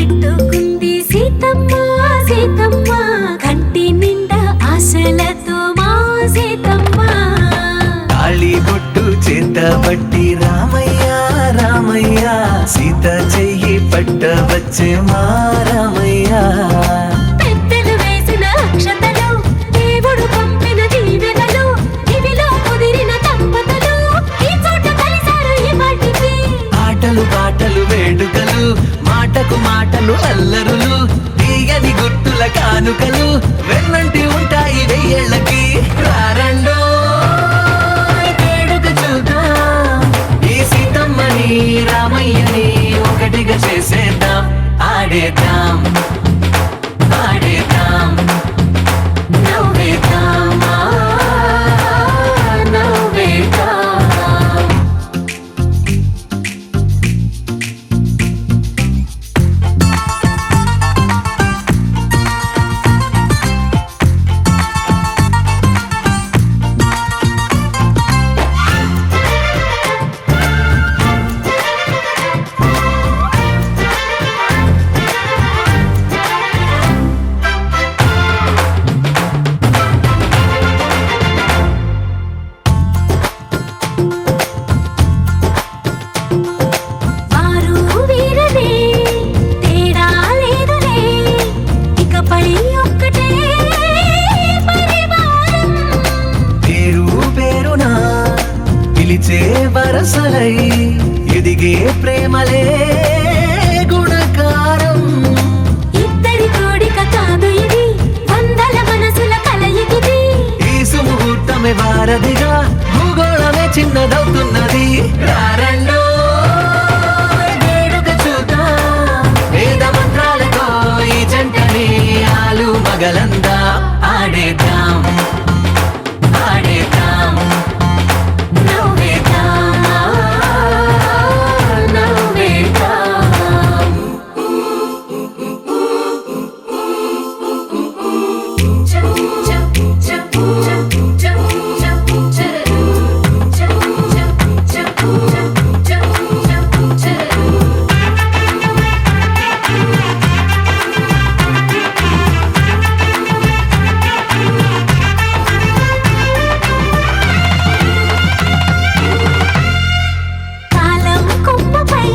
పెట్టుకుంది సీతమ్మ సీతమ్మ కంటి నిండా ఆశలతో మా సీతమ్మ తాళి బొట్టు చేత పట్టి రామయ్య రామయ్య సీత చెయ్యి పట్ట వచ్చే మా రామయ్య పెద్దలు వేసిన అక్షతలు దేవుడు పంపిన దీవెనలు ఇవిలో కుదిరిన దంపతులు ఈ చోట కలిసారు ఈ వాటికి ఆటలు పాటలు వేడుకలు మాటకు మాటలు అల్లరులు తీయని గుర్తుల కానుకలు వెన్నంటి ఉంటాయి వెయ్యేళ్ళకి రారండో వేడుక చూద్దాం ఈ సీతమ్మని రామయ్యని ఒకటిగా చేసేద్దాం ఆడేద్దాం ఆడేద్దాం నవ్వేద్దాం నవ్వేద్దాం వారు వీరనే తేడా లేదులే ఇకపై ఒక్కటే పరివారం పేరు పేరునా పిలిచే వరసలై ఎదిగే ప్రేమలే గుణకారం ఇద్దరి కోడిక కాదు ఇది వందల మనసుల కలయికిది ఈ సుముహూర్తమే వారధిగా భూగోళమే చిన్నదవుతున్నది రారండో వేడుక చూద్దాం వేద మంత్రాలతో ఈ జంటని ఆలు మగలందా ఆడేద్దాం ఆడేద్దాం నవ్వేద్దాం నవ్వేద్దాం కాలం కొమ్మపై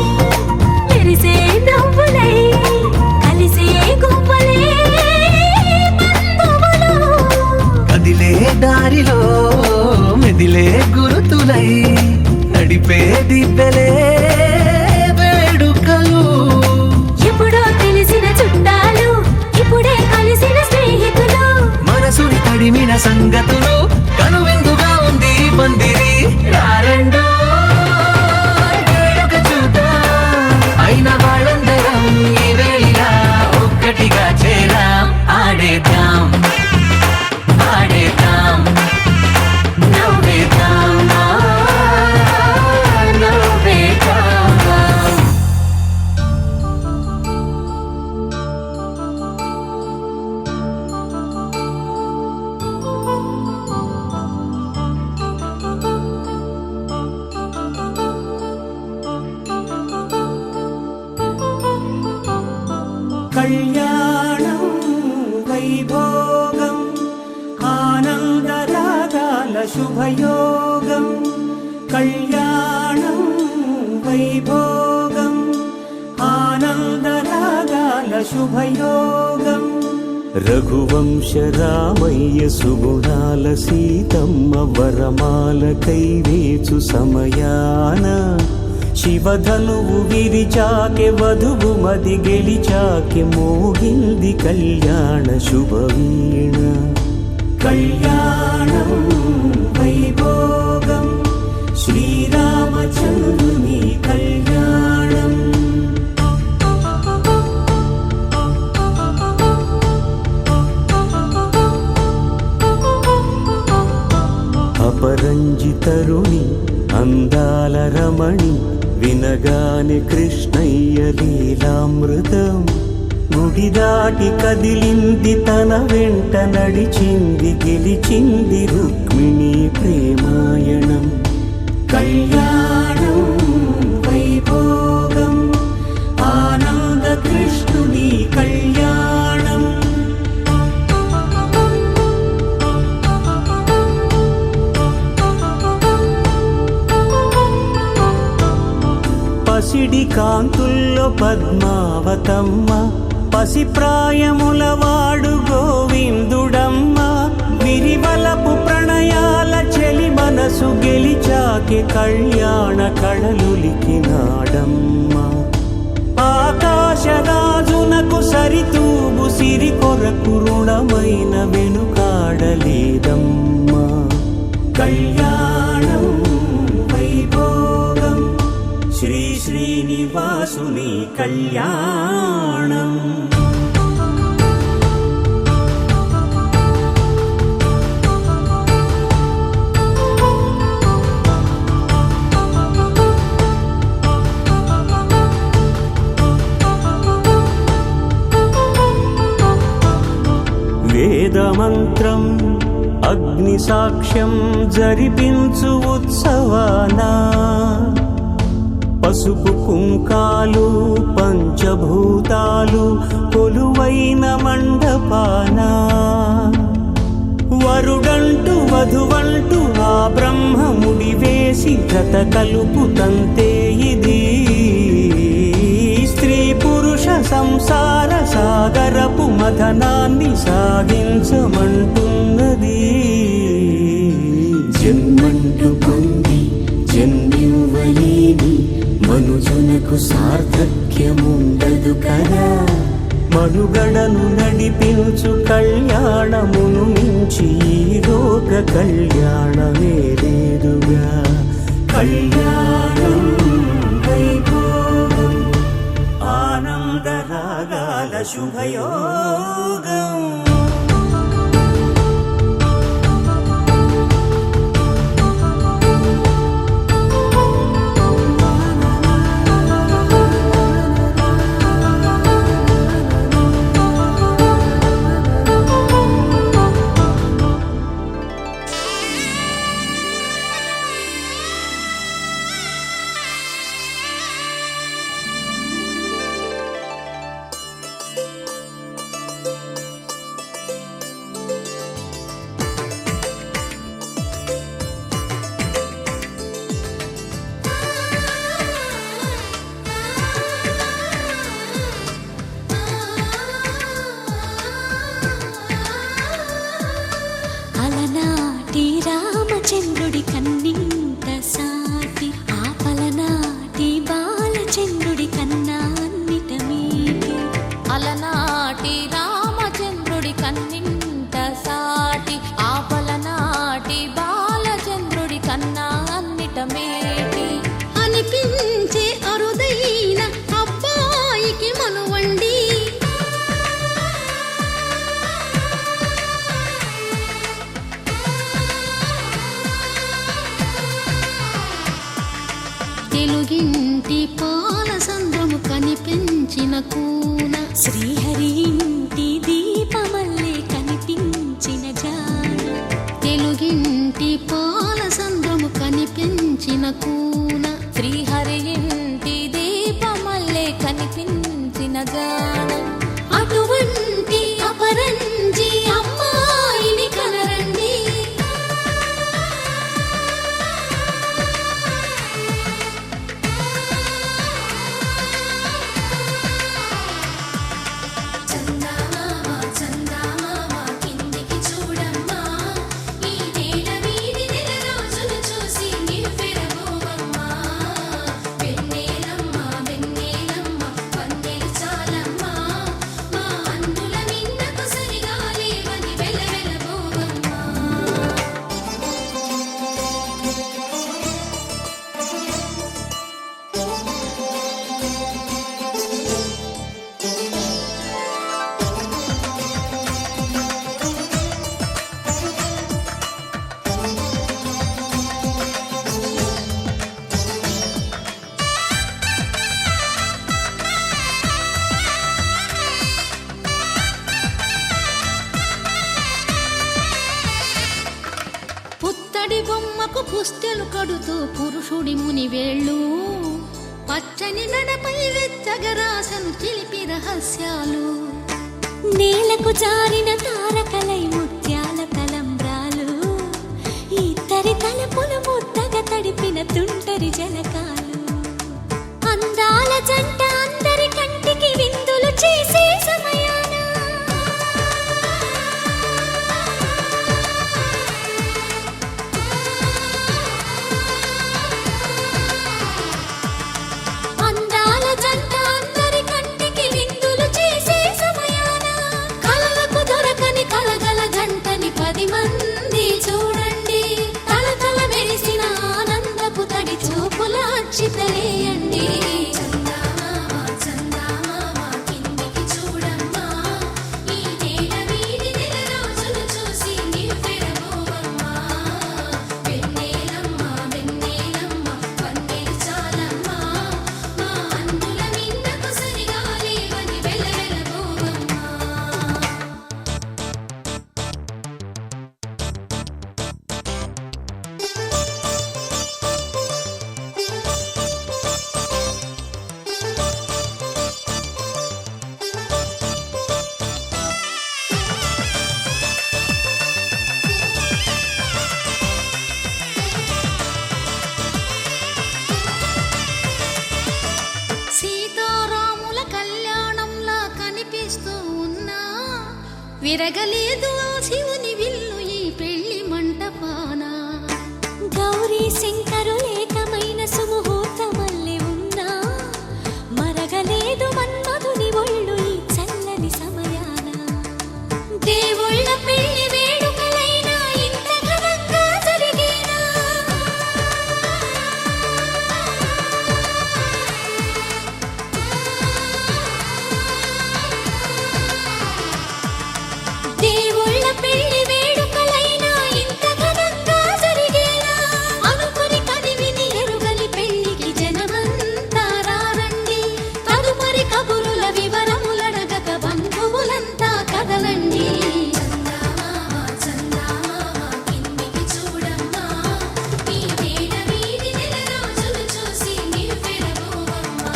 మెరిసే నవ్వులై కలిసే గువ్వలే బంధువులు కదిలే దారిలో మెదిలే గురుతులై నడిపే దివ్యలే వేడుకలు ఎప్పుడో తెలిసిన చుట్టాలు ఇప్పుడే కలిసిన స్నేహితులు మనసుని తడిమిన సంగతులు కనువిందుగా ఉంది ఈ పందిరి రారండో వేడుక చూద్దాం అయిన వాళ్ళందరం ఈ వేళ ఒక్కటిగా చేరాం ఆడేద్దాం ఆడేద్దాం నవ్వేద్దాం నవ్వేద్దాం కళ్యాణం వైభోగం ఆనందరాగాల శుభయోగం కళ్యాణం వైభోగం ఆనందరాగాల శుభయోగం రఘువంశ రామయ్య సుగుణాల సీతమ్మ వరమాల కైవేచు సమయాన శివధనువు విరిచాకె వధువు మది గెలిచాకె మోగింది కళ్యాణ శుభవీణ కళ్యాణం వైభోగం శ్రీరామచంద్రుని కళ్యాణం అపరంజితరుణి అందాల రమణి వినగానే కృష్ణయ్య లీలామృతం గుడి దాటి కదిలింది తన వెంట నడిచింది గెలిచింది రుక్మిణి ప్రేమాయణం కళ్యాణం వైభోగం ఆనంద కృష్ణుని కళ్యాణం. పసిడి కాంతుల్లో పద్మావతమ్మ, పసిప్రాయముల వాడు గోవిందుడమ్మ. విరివలపు ప్రణయాల చెలి మనసు గెలిచాకే కళ్యాణ కళలులికినాడమ్మ. ఆకాశరాజునకు సరితూగు సిరి కొరకు రుణమైన వెనుకాడలేదమ్మ. కళ్యాణం వైభోగం శ్రీ శ్రీనివాసుని కళ్యాణం. వేదమంత్రం అగ్ని సాక్ష్యం జరిపించు ఉత్సవానా, పసుపు కుంకాలు పంచభూతాలు కొలువైన మండపానా. వరుడంటూ వధువంటూ ఆ బ్రహ్మముడి వేసి జత కలుపు తంతే ఇది. స్త్రీ పురుష సంసార సాగరపు మథనాన్ని సాగించమంటున్నది. జన్మంటూ పొంది జన్మివ్వలేని మనుజునకు సార్థక్యముండదు కదా. మనుగడను నడిపించు కళ్యాణమును మించి ఈ లోక కళ్యాణమే లేదుగా. కళ్యాణం వైభోగం ఆనందరాగాల శుభయోగం. అలనాటి రామచంద్రుడి కన్నింత సాటి, ఆపలనాటి బాలచంద్రుడి కన్నా అన్నిట మీటి. అలనాటి రామచంద్రుడి కన్నింత సాటి, ఆపలనాటి బాలచంద్రుడి కన్నా అన్నిట మేటి. అనిపించే అరుదైన అబ్బాయికి మనువండి, తెలుగింటి పాల సంద్రము కనిపించిన కూన, శ్రీహరి ఇంటి దీపమల్లే కనిపించిన జాన. తెలుగింటి పాల సంద్రము కనిపించిన కూన, శ్రీహరి ఇంటి దీపమల్లే కనిపించిన గానం. అటువంటి అపరంజి అమ్మాయిని కనరండి. చందమామ చందమామ కిందికి చూడమ్మా, ఈ నేల వీడి నెల రోజులు చూసి నివ్వెరబోవమ్మా. వెన్నెలమ్మ వెన్నెలమ్మ వన్నెలు చాలమ్మా, మా అందుల మిన్నకు సరిగా లేవని వెలవెలబోవమ్మా. పుత్తడి బొమ్మకు పుస్తెలు కడుతూ పురుషుడి ముని వేళ్ళు, పచ్చని నడపై వెచ్చగరాసను చిలిపిర రహస్యాలు నేలకు జారిన తారకలై ముత్యాల తలంబ్రాలు ఇద్దరి తలపులు ముద్దగా తడిపిన తుంటరి జలకాలు అందాల జంట అందరి కంటికి విందులు చేసే సమయాన అందాల జంట అందరి కంటికి విందులు చేసే సమయాన కలలకు దొరకని కలగల జంటని 10 మంది చూడండి తలతల మెరిసిన ఆనందపు తడి చూపుల అచ్చితలేయండి చందమామ చందమామ కిందికి చూడమ్మా ఈ నేల వీడి నెల రోజులు చూసి నివ్వెరబోవమ్మా వెన్నెలమ్మ వెన్నెలమ్మ వన్నెలు చాలమ్మా మా అన్నుల మిన్నకు సరిగా లేవని వెలవెలబోవమ్మా సీతారాముల కళ్యాణంలా కనిపిస్తూ ఉన్నా విరగలేదు ఆ శివుని విల్లు ఈ పెళ్లి మంటపాన గౌరీ శంకరులేకమైన సుముహూర్తమల్లె ఉన్నా మరగలేదు మన్మధుని ఒళ్ళు ఈ చల్లని సమయాన దేవుళ్ళ పెళ్లి వేడుకలైనా ఇంత ఘనంగా జరిగేనా దేవుళ్ళ పెళ్లి వేడుకలైనా ఇంత ఘనంగా జరిగేనా అనుకుని కదివిని ఎరుగని పెళ్లికి జనమంతా రారండి తదుపరి కబురుల వివరములడగక బంధువులంతా కదలండి చందమామ చందమామ కిందికి చూడమ్మా ఈ నేల వీడి నెల రోజులు చూసి నివ్వెరబోవమ్మా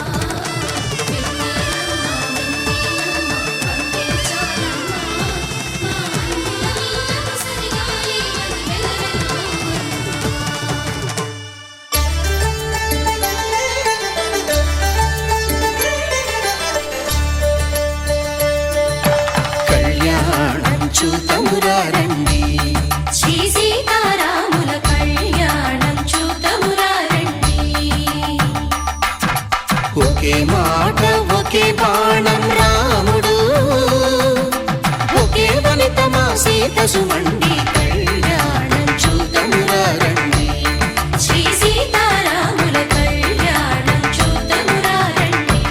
వెన్నెలమ్మ వెన్నెలమ్మ వన్నెలు చాలమ్మా మా అన్నుల మిన్నకు సరిగా లేవని కళ్యాణం చూతమురా రండి శ్రీ సీతారాముల కళ్యాణం చూతమురా రండి ఒకే మాట ఒకే బాణం రాముడు ఒకే వనిత మా సీత సుమండి కళ్యాణం చూతమురా రండి శ్రీ సీతారాముల కళ్యాణం చూతమురా రండి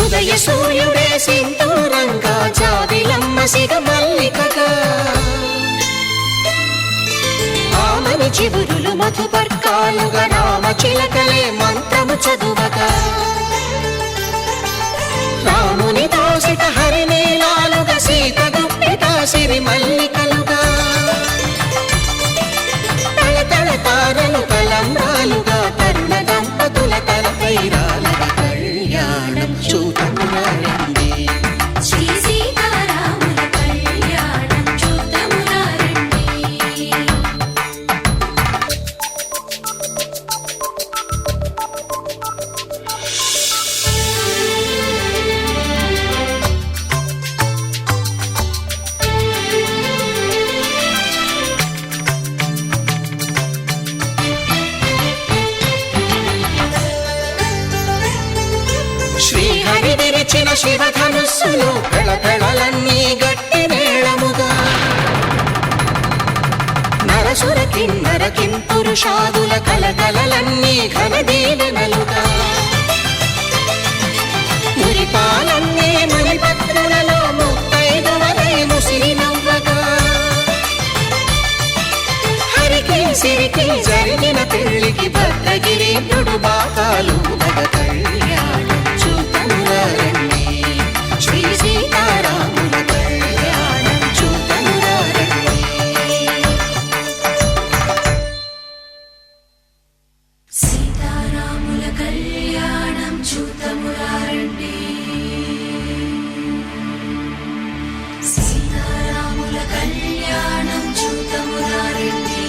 ఉదయ సూర్యుడే సింధూరంగా జాబిలమ్మ సిగ మల్లికగా ఆమని చివురులు మధుపర్కాలుగా రామ చిలకలే మంత్రము చదువగా రాముని దోసిట హరినీలాలుగా సీత గుప్పిట సిరి మల్లికలుగా తళతళ తారలు తలంబ్రాలుగా తరుణ దంపతుల తలపైరాలుగా కళ్యాణం చూతమురా రండి శ్రీ సీతారాముల కళ్యాణం చూతమురా రండి విరిచిన శివధనుస్సులు పెళపెళలన్నీ గట్టి మేళముగా నరసుర కిన్నర కింపురుషాదుల కలకలలన్నీ సిరికి జరిగిన పెళ్లికి భద్రగిరీంద్రుడు బాకాలు మగ కళ్యాణం చూతమురారండి శ్రీ సీతారాముల కళ్యాణం చూతమురారండి సీతారాముల కళ్యాణం చూతమురారండి సీతారాముల కళ్యాణం చూతమురారండి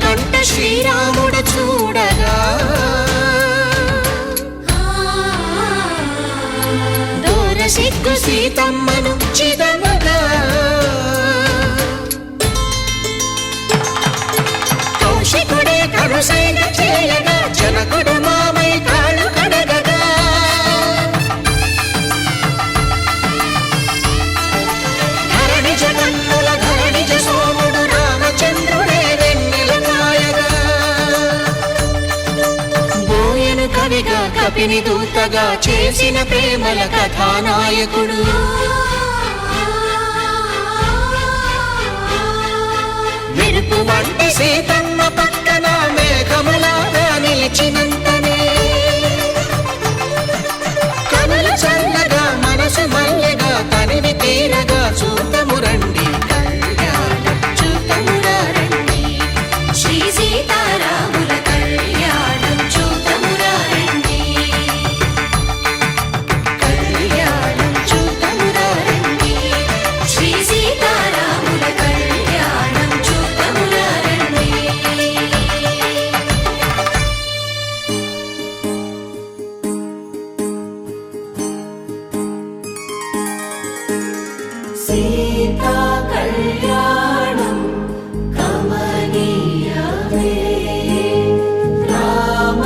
కంట శ్రీరాముడు చూడగా దూర సిగ్గు సీతమ్మను చిదమగా కౌశికుడే కరుసైన చేయగా జనకుడు మామై కాళ్ళు కడగగా ధరణి జగన్నుల ధరణిజ సోముడు రామచంద్రుడే కవిగా కపిని దూతగా చేసిన ప్రేమల కథానాయకుడు మెరుపు వంటి సీతమ్మ పక్కన మేఘములాగా నిలిచినంతనే కనులు చల్లగా మనసు మల్లెగా తనివి తీరగా చూతమురండి కళ్యాణం చూతమురారండి శ్రీ సీతారాముల కళ్యాణం చూతమురారండి కళ్యాణం చూతమురారండి శ్రీ సీతారాముల కళ్యాణం చూతమురారండి సీతా కళ్యాణం కమనీయమే రామ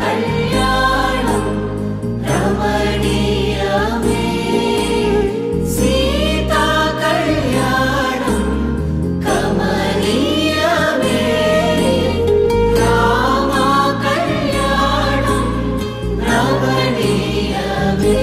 కళ్యాణం రమణీయమే సీతా కళ్యాణం కమనీయమే రామ కళ్యాణం రమణీయమే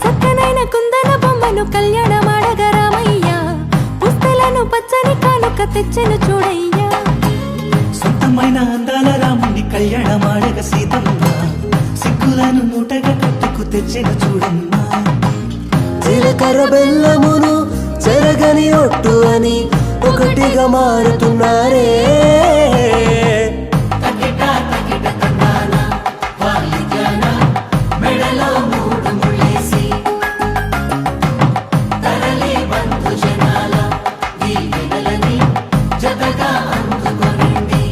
చక్కనైన కుందన బొమ్మను కళ్యాణమాడగ రామయ్య పుస్తలను పచ్చని కానుక తెచ్చెను చూడయ్యా సొంతమైన అందాల రాముని కళ్యాణమాడగ సీతమ్మ సిగ్గులను మూటగా కట్టుకు తెచ్చిన చూడమ్మా జీలకర్ర బెల్లమును చెరగని ఒట్టు అని ఒకటిగా మారుతున్నారే మెడలో మూడు ముళ్ళేసి తరలి బంధు జనాల దీవెనలని జతగా అందుకొనండి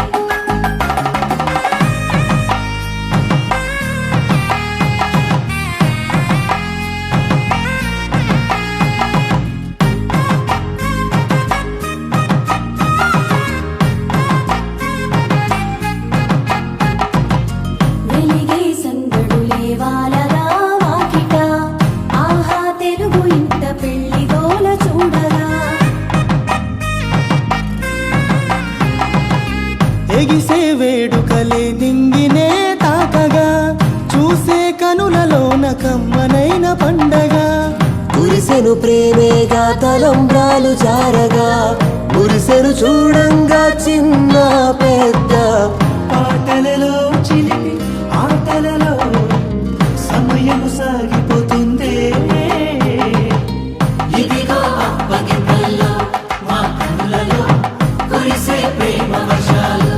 వెలిగే సందడు లేవాలరా వాకిట ఆహా తెలుగు ఇంట పెళ్లి గోల చూడరా ఎగిసే వేడుకలే నింగినే తాకగా చూసే కనులలోన కమ్మనైన పండగ కురిసెను ప్రేమేగా తలంబ్రాలు జారగా మురిసెను చూడంగా చిన్న పెద్ద పాటలలో చిలిపి ఆటలలో సమయము సాగిపోతుందే. ఇదిగో అప్పగింతల్లో మా కనులలో కురిసే ప్రేమ వర్షాలు.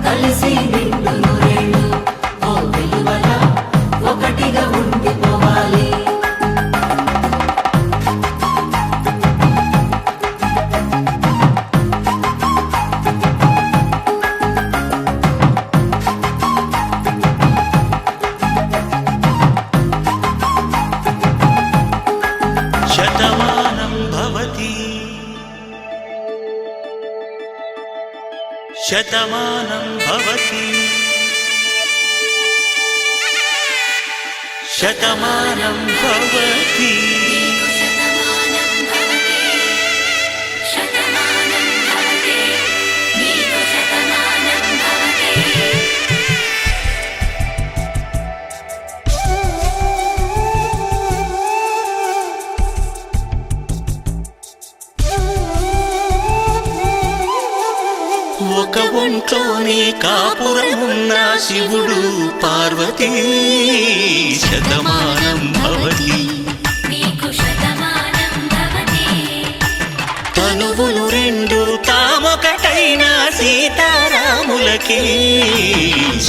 కలిసి నిండు నూరేళ్ళు ఓ వెలువల ఒకటిగా ఉండిపోవాలి. శతమానం భవతి శతమానం భవతి శతమానం భవతి ఒక ఒంట్లోనే కాపురమున్న శివుడు పార్వతీ శతమానం భవతి తనువులు రెండు తామొకటైన సీతారాములకి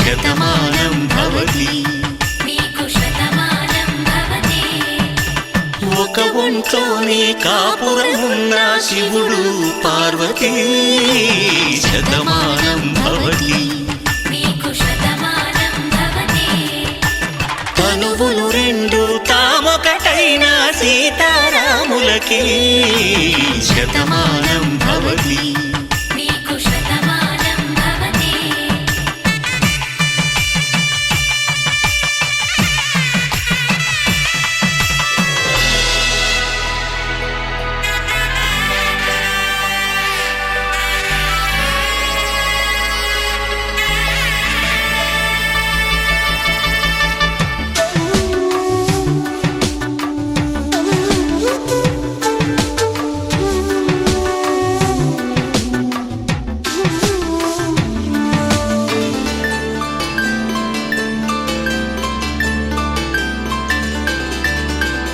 శతమానం భవతి ఒక ఒంట్లోనే కాపురమున్న శివుడు పార్వతీ శతమానం భవతి తనువులు రెండు తామొకటైన సీతారాములకి శతమానం భవతి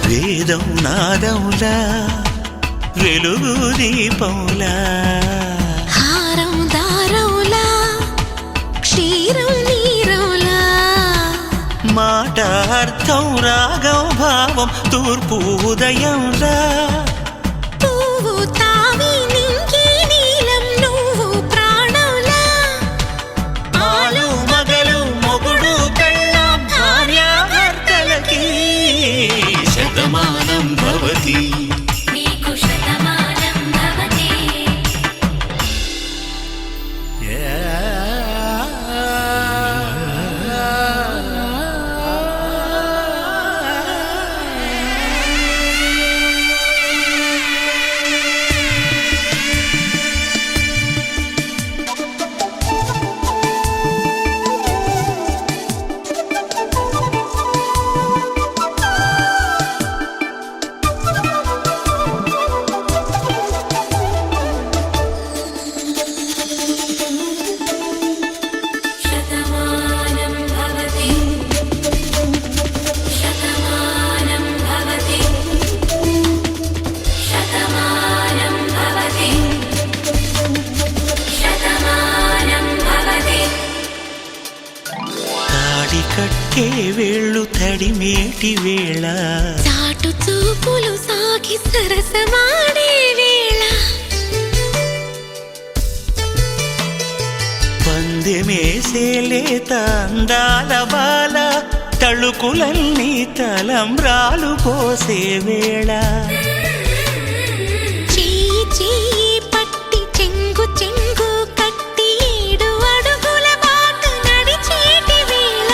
వేదం నాదములా వెలుగు దీపములా హారం దారవులా క్షీరం నీరవులా మాట అర్థం రాగం భావం తూర్పు ఉదయంలా పువ్వు తావి నింగి నీలం నువ్వు ప్రాణంలా ఆలు మగలు మొగుడు కళ్ళ భార్యాభర్తలకి శతమానం భవతి కట్టే వేళ్ళు తడిమేటి వేళ చాటు చూపులు సాగి సరసమాడే వేళ పందెమేసేలేత అందాల బాల తళుకులన్నీ తలంబ్రాలు పోసే వేళ చెయ్యి చెయ్యి పట్టి చెంగు చెంగు కట్టి 7 అడుగుల బాట నడిచేటి వేళ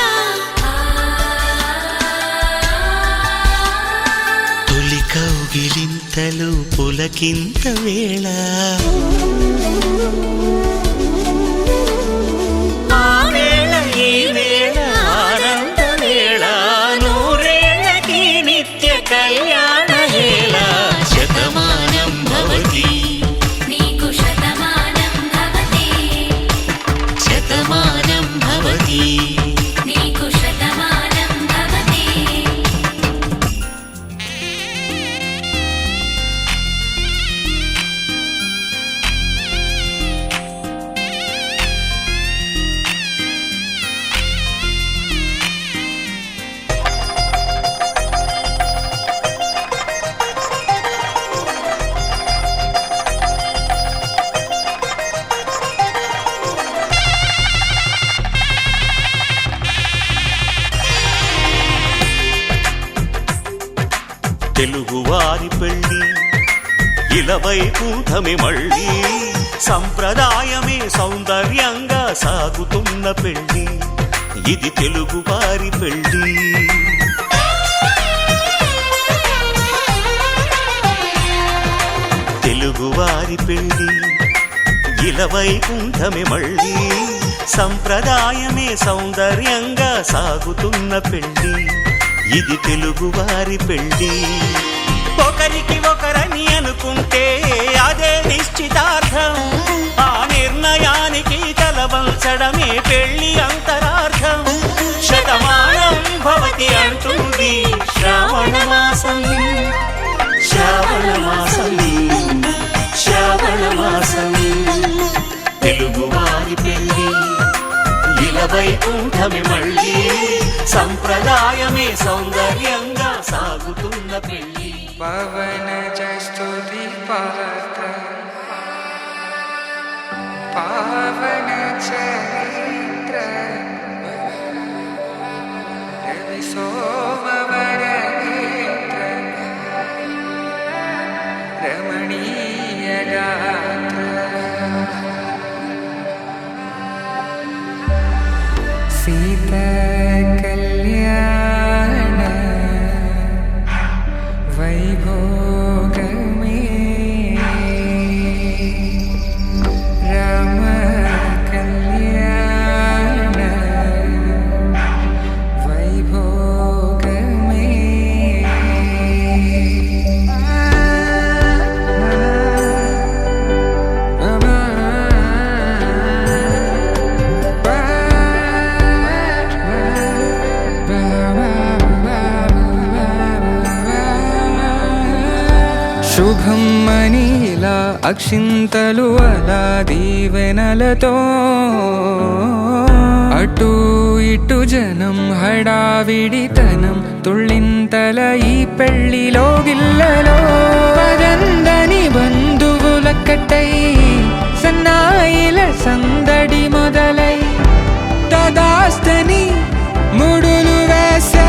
తొలి కౌగిలింతలు పులకింత వేళ ఆ వేళ ఈ వేళ ఆనంద వేళ నూరేళ్ళకి నిత్య కళ్యాణ వేళ శతమానం భవతి తెలుగువారి పెళ్ళి ఇలవైకుంఠమే మళ్ళీ సంప్రదాయమే సౌందర్యంగా సాగుతున్న పెళ్ళి ఇది తెలుగువారి పెళ్ళి తెలుగువారి పెళ్ళి ఇలవైకుంఠమే మళ్ళీ సంప్రదాయమే సౌందర్యంగా సాగుతున్న పెళ్ళి ఇది తెలుగువారి పెళ్ళి ఒకరికి ఒకరని అనుకుంటే అదే నిశ్చితార్థం ఆ నిర్ణయానికి తలవంచడమే పెళ్ళి అంతరార్థం శతమానం భవతి అంటుంది శ్రావణ మాసం శ్రావణ మాసం శ్రావణ మాసం తెలుగువారి పెళ్ళి ఇలవైకుంఠమే మళ్ళీ సంప్రదాయమే సౌందర్యంగా సాగుతున్న పెళ్ళి పవన స్తుతి పాత్ర పావన చరిత్ర రవి సోమవర నేత్ర రమణీయ గాత్ర సీత కళ్యాణ వైభోగమే రామ కళ్యాణ వైభోగమే శుభం మనీలా అక్షింతలు అలా దీవెనలతో అటు ఇటు జనం హడావిడితనం తుళ్ళింతల ఈ పెళ్లిలో గిల్లలో పదందని బంధువులక్కటై సన్నాయిల సందడి మొదలై తదాస్తని ముడులు వేసే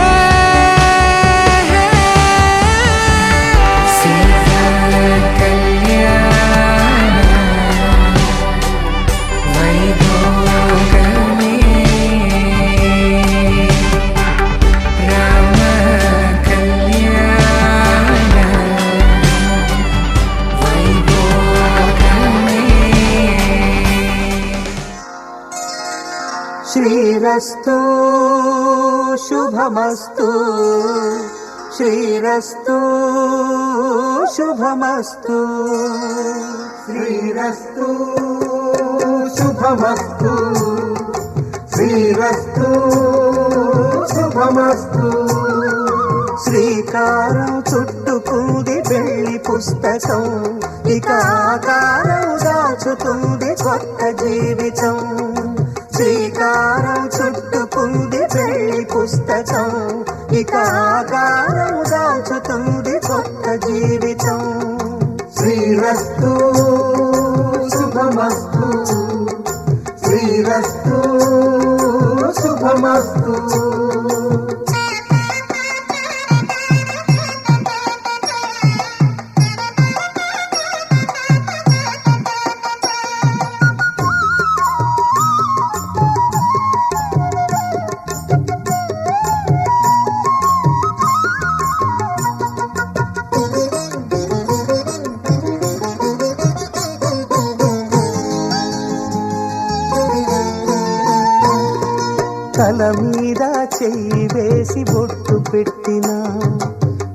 శ్రీరస్తు శుభమస్తు శ్రీరస్తు శుభమస్తు శ్రీరస్తు శుభమస్తు శ్రీరస్తు శుభమస్తు శ్రీకారం చుట్టుకుంది పెళ్లి పుస్తకం ఇక ఆకారం దాచుతుంది కొత్త జీవితం శ్రీకారం చుట్టుకుంది పెళ్లి పుస్తకం ఇక ఆకారం దాచుతుంది కొత్త జీవితం శ్రీరస్తు శుభమస్తు శ్రీరస్తు శుభమస్తు తల మీద చెయ్యి వేసి బొట్టు పెట్టినా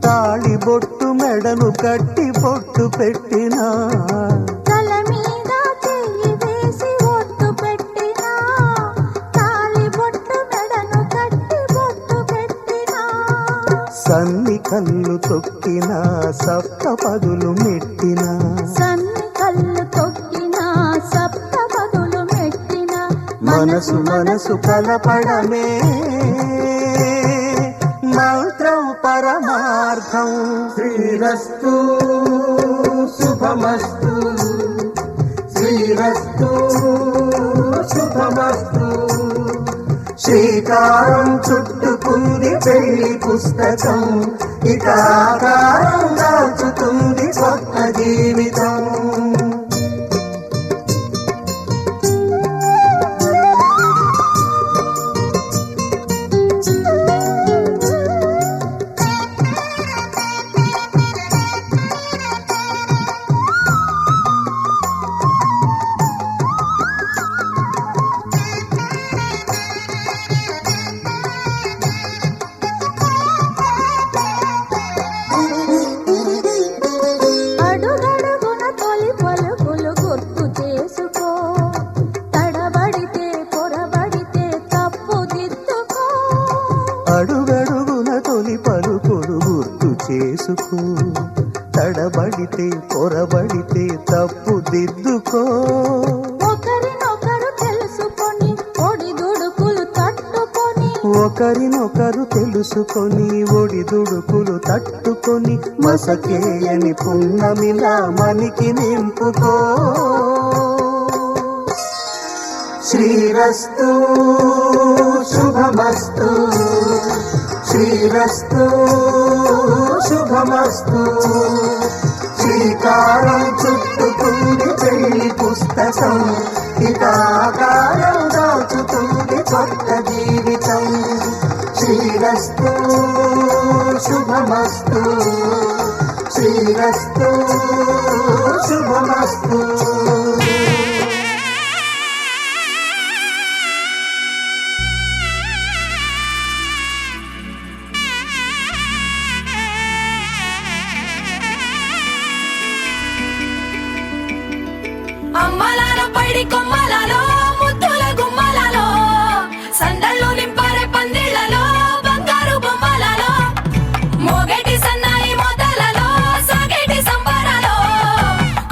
తాళి బొట్టు మెడను కట్టి బొట్టు పెట్టినా తల మీద చెయ్యి వేసి బొట్టు పెట్టినా తాళి బొట్టు మెడను కట్టి బొట్టు పెట్టినా సన్ని కళ్ళు తొక్కినా సప్త పదులు మెట్టినా సన్ని కళ్ళు తొక్కినా సప్త పదులు మెట్టినా మనసు మనసు కలపడమే మంత్రం పరమార్థం శ్రీరస్తు శుభమస్తు శ్రీరస్తు శుభమస్తు శ్రీకారం చుట్టుకుంది పెళ్లి పుస్తకం, ఇక ఆకారం దాచుతుంది కొత్త జీవితం. అడుగడుగున తొలి పలుకులు గుర్తు చేసుకో, తడబడితే పొరబడితే తప్పుదిద్దుకో. అడుగడుగున తొలి పలుకులు గుర్తు చేసుకో, తడబడితే పొరబడితే తప్పు దిద్దుకో. ఒకరినొకరు తెలుసుకొని ఒడిదుడుకులు తట్టుకొని, ఒకరినొకరు తెలుసుకొని ఒడిదుడుకులు తట్టుకొని, మసకేయని పున్నమిలా మనికి నింపుకో. శ్రీరస్తు శుభమస్తు, శ్రీరస్తు శుభమస్తు. శ్రీకారం చుట్టుకుంది పెళ్లి పుస్తకం, ఇక ఆకారం దాచుతుంది కొత్త జీవితం. శ్రీరస్తు శుభమస్తు, శ్రీరస్తు శుభమస్తు. అమ్మలాల పైడి కొమ్మలలో ముద్దుల గుమ్మలలో సందళ్ళు నింపారే పందిళ్లలో బంగారు బొమ్మలలో మోగేటి సన్నాయి మోతలలో సాగేటి సంబరాలో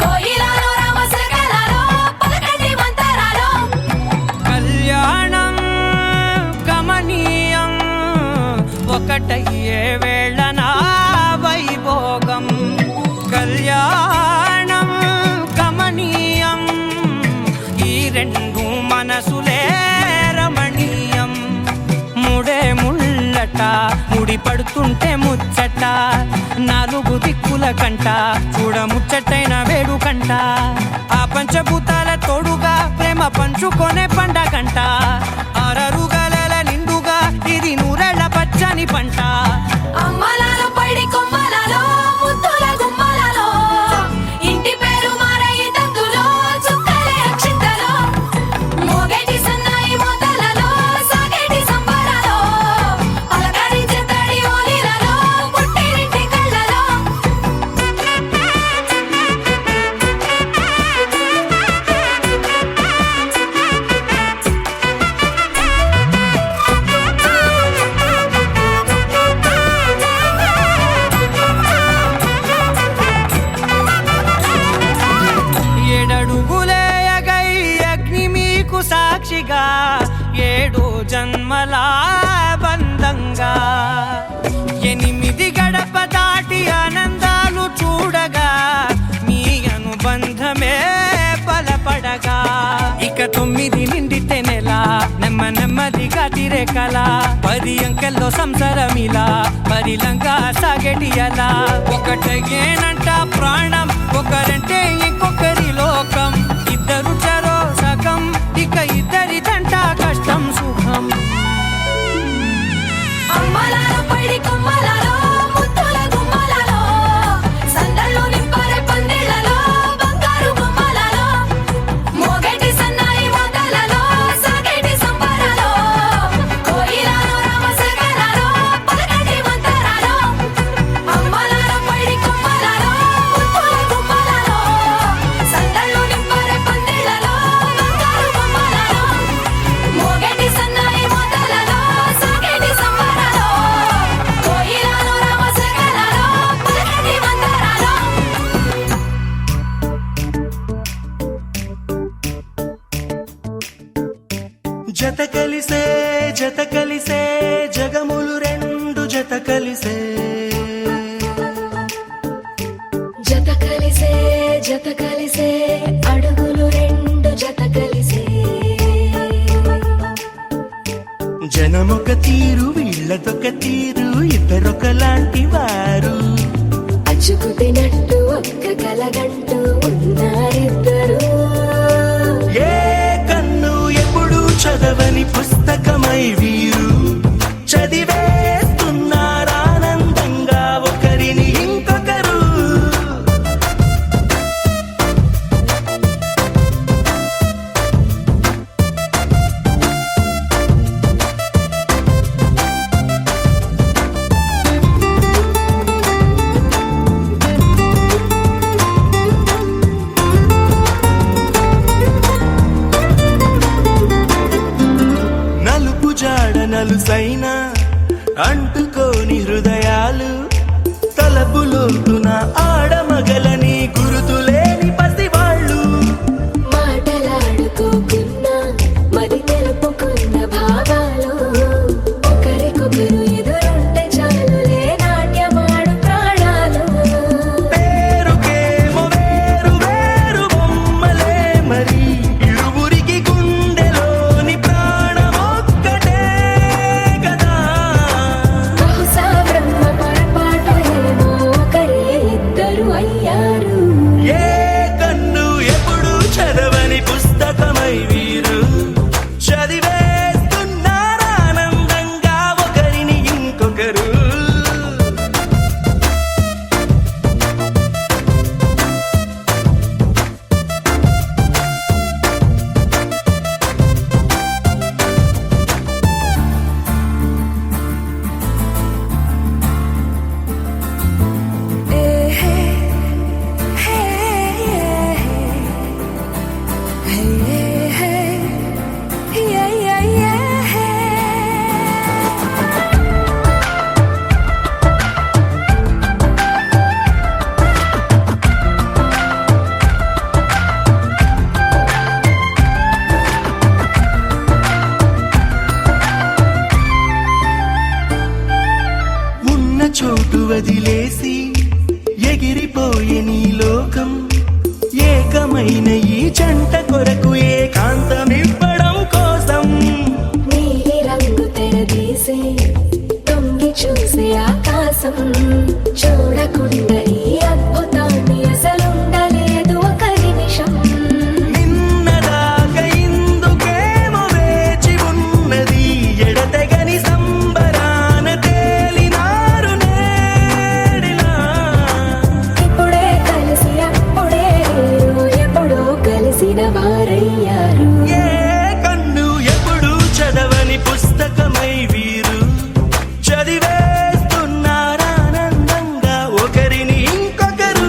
కోయిలలో రామశకలలో పలకండి మంతరాలో. కళ్యాణం గమనీయం ఒకటయ్యే వేళ నా వైభోగం. కళ్యాణం గమనీయం ఈ రెండు మనసులే రమణీయం. ముడే ముళ్ళట ముడి పడుతుంటే ముచ్చట, నాలుగు దిక్కుల కంట చూడ ముచ్చటైన వేడుకంట. ఆ పంచభూతాల తోడుగా ప్రేమ పంచుకొనే పండగంట. ఆరరుగల నిండుగా ఇది నూరెళ్ళ పచ్చని పంట. అమ్మలాల పైడి కొమ్మలలో ముద్దుల గుమ్మలలో ఇంటి పేరు మారయి తందులో చుక్కలే అక్షింతలో మోగేటి సన్నాయి మోతలలో సాగేటి సంబరాలో పలకరించే తడి ఓలిలలో పుట్టినింటి కళ్ళలో. ఏడడుగులే ఎగై అగ్ని మీకు సాక్షిగా, ఏడు జన్మల బంధంగా. 8 గడప దాటి ఆనందాలు చూడగా మీ అనుబంధమే బలపడగా. ఇక 9 నిండితే నెల నెమ్మదిగా తిరే కల. 10 అంకెల్లో సంసారమిలా పరిలంగా సాగేటి అలా. ఒకటేనంట ప్రాణం, ఒకరంటే ఇంకొకరి లోకం. ఇద్దరు చరో సగం, ఇక ఇద్దరిదంట కష్టం సుఖం. అమ్మలాల పైడి కొమ్మలలో ముద్దుల గుమ్మలలో సందళ్ళు నింపారే పందిళ్లలో బంగారు బొమ్మలలో మోగేటి సన్నాయి మోతలలో సాగేటి సంబరాలో కోయిలలో రామశకలలో పలకండి మంతరాలో. అమ్మలాల పైడి కొమ్మలలో ముద్దుల గుమ్మలలో తీరు వీళ్ళదొక తీరు ఇద్దరొకలాంటి వారు అచ్చుకు తినట్టు ఒక్క కలగంటూ ఉన్నారిద్దరు ఏ కన్ను ఎప్పుడు చదవని పుస్తకమై వీరు చదివేస్తున్నారానందంగా ఒకరిని ఇంకొకరు నలుపు జాడ నలుసైన అంటుకోని హృదయాలు తలపులోతున ఆడమగలని గురుతులేని పసివాళ్ళు మాటలాడుకోకున్నా మరి తెలుపుకున్న భావాలు ఒకరికొకరు ఎదురుంటే చాలులే నాట్యమాడు ప్రాణాలు పేరుకేమో వేరు వేరు బొమ్మలే మరి ఇరువురికి గుండెలోని ప్రాణమొక్కటే కదా బహుశా బ్రహ్మ పొరపాటు ఏమో ఒకరే ఇద్దరు అయ్యారు ఏ కన్ను ఎప్పుడు చదవని పుస్తకమై వీరు చదివేస్తున్నారానందంగా ఒకరిని ఇంకొకరు ఉన్న చోటు వదిలేసి ఎగిరిపోయే నీ లోకం ఏకమైన ఈ జంట కొరకు ఏకాంతమివ్వడం కోసం నీలి రంగు తెరదీసే తొంగి చూసే ఆకాశం చూడకుండా ఈ అద్భుతాన్ని అసలుండలేదు ఒక నిమిషం నిన్నదాకా ఇందుకేమో వేచి ఉన్నది ఎడతెగని సంబరాన తేలినారు నేడిలా ఇప్పుడే కలిసి అప్పుడే లేరు, ఎప్పుడో కలిసిన వారయ్యారు ఏ కన్ను ఎప్పుడు చదవని పుస్తకమై వీరు చదివేస్తున్నారానందంగా ఒకరిని ఇంకొకరు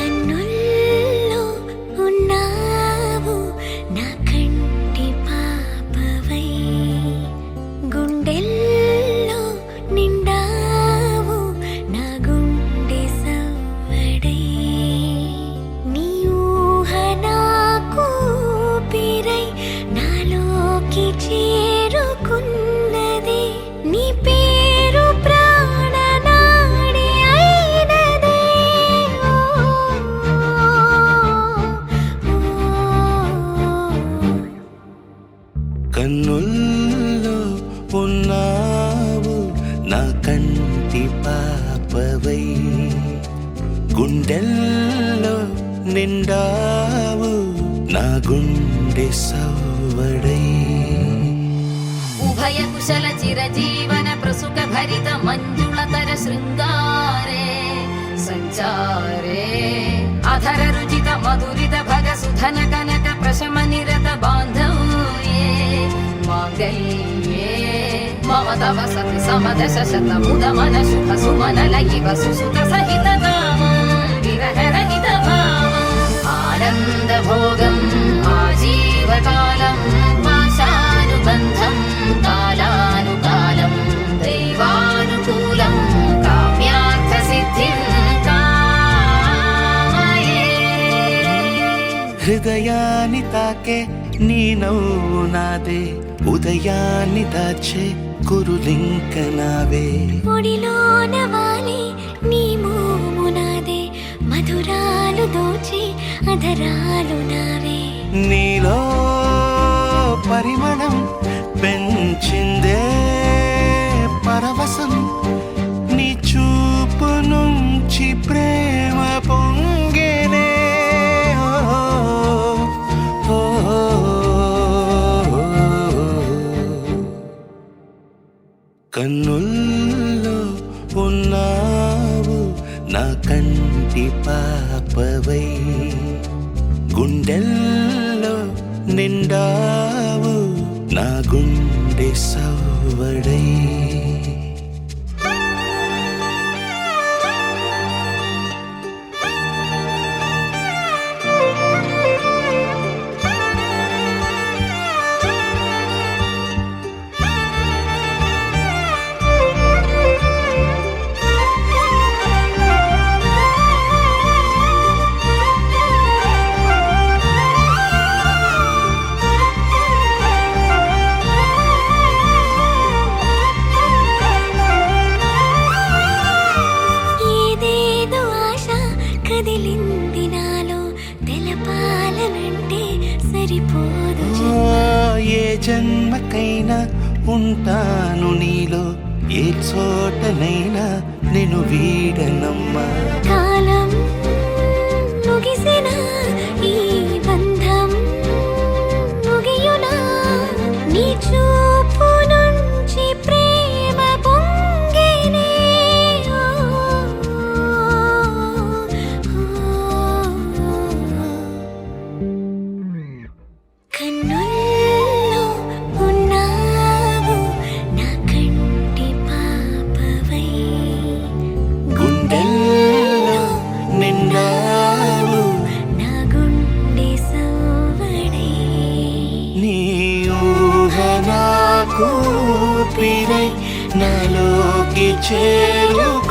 కన్నుల్లో ఉన్నావు నా కంటి పాపవై గుండెల్లో నిండావు నా గుండె సవ్వడై నీ ఊహ నాకు ఊపిరై నాలోకి చేరుకున్నది నీ పేరు ప్రాణనాడి అయినదే కన్నుల్లో ఉన్నావు నా కంటి పాపవై గుండెల్లో నిండావు నా గుండె సవ్వడై ఉభయ కుశల చిరజీవన ప్రసుక భరిత మంజుళతర శృంగారే సంచారే అధర రుచిత మధురిత భగ సుధన కనక ప్రశమ నిరత బాంధవ్యే మాంగళ్యే మమ మమతవ సతి సమదశ శతముదమన శుభ సుమనలయివ సుసుత సహిత నామం విరహరహిత భావం ఆనంద భోగం ఆజీవకాలం పాశానుబంధం కాలానుకాలం దైవానుకూలం కామ్యార్థ సిద్ధిం కామయే. హృదయాన్ని తాకే నీ నవ్వు నాదే, ఉదయాన్ని దాచే కురులింక నావే. ఒడిలోన వాలి నీ మోము నాదే, మధురాలు దోచి అధరాలు నావే. నీలో పరిమళం పెంచిందే పరవశం, నీ చూపు నుంచి ప్రేమ పొంగేనే. ఓ, ఓ, ఓ. కన్నుల్లో ఉన్నావు నా కంటి పాపవై, గుండెల్లో నిండావు నా గుండె సవ్వడై. ఏదేదో ఆశ కదిలింది నాలో, తెలపాలనంటే సరిపోదు ఏ జన్మకైనా ఉంటాను నీలో, ఏ చోటనైనా నేను వీడనమ్మా. కాలం ముగిసిన ఈ బంధం ముగియునా, నీ చూపు నుంచి ప్రేమ పొంగేనే. కన్నుల్లో ఉన్నావు నా కంటి పాపవై, గుండెల్లో నిండావు నా గుండె సవ్వడై. నీ ఊహ నాకు ఊపిరై నాలోకి చేరుకున్నదే,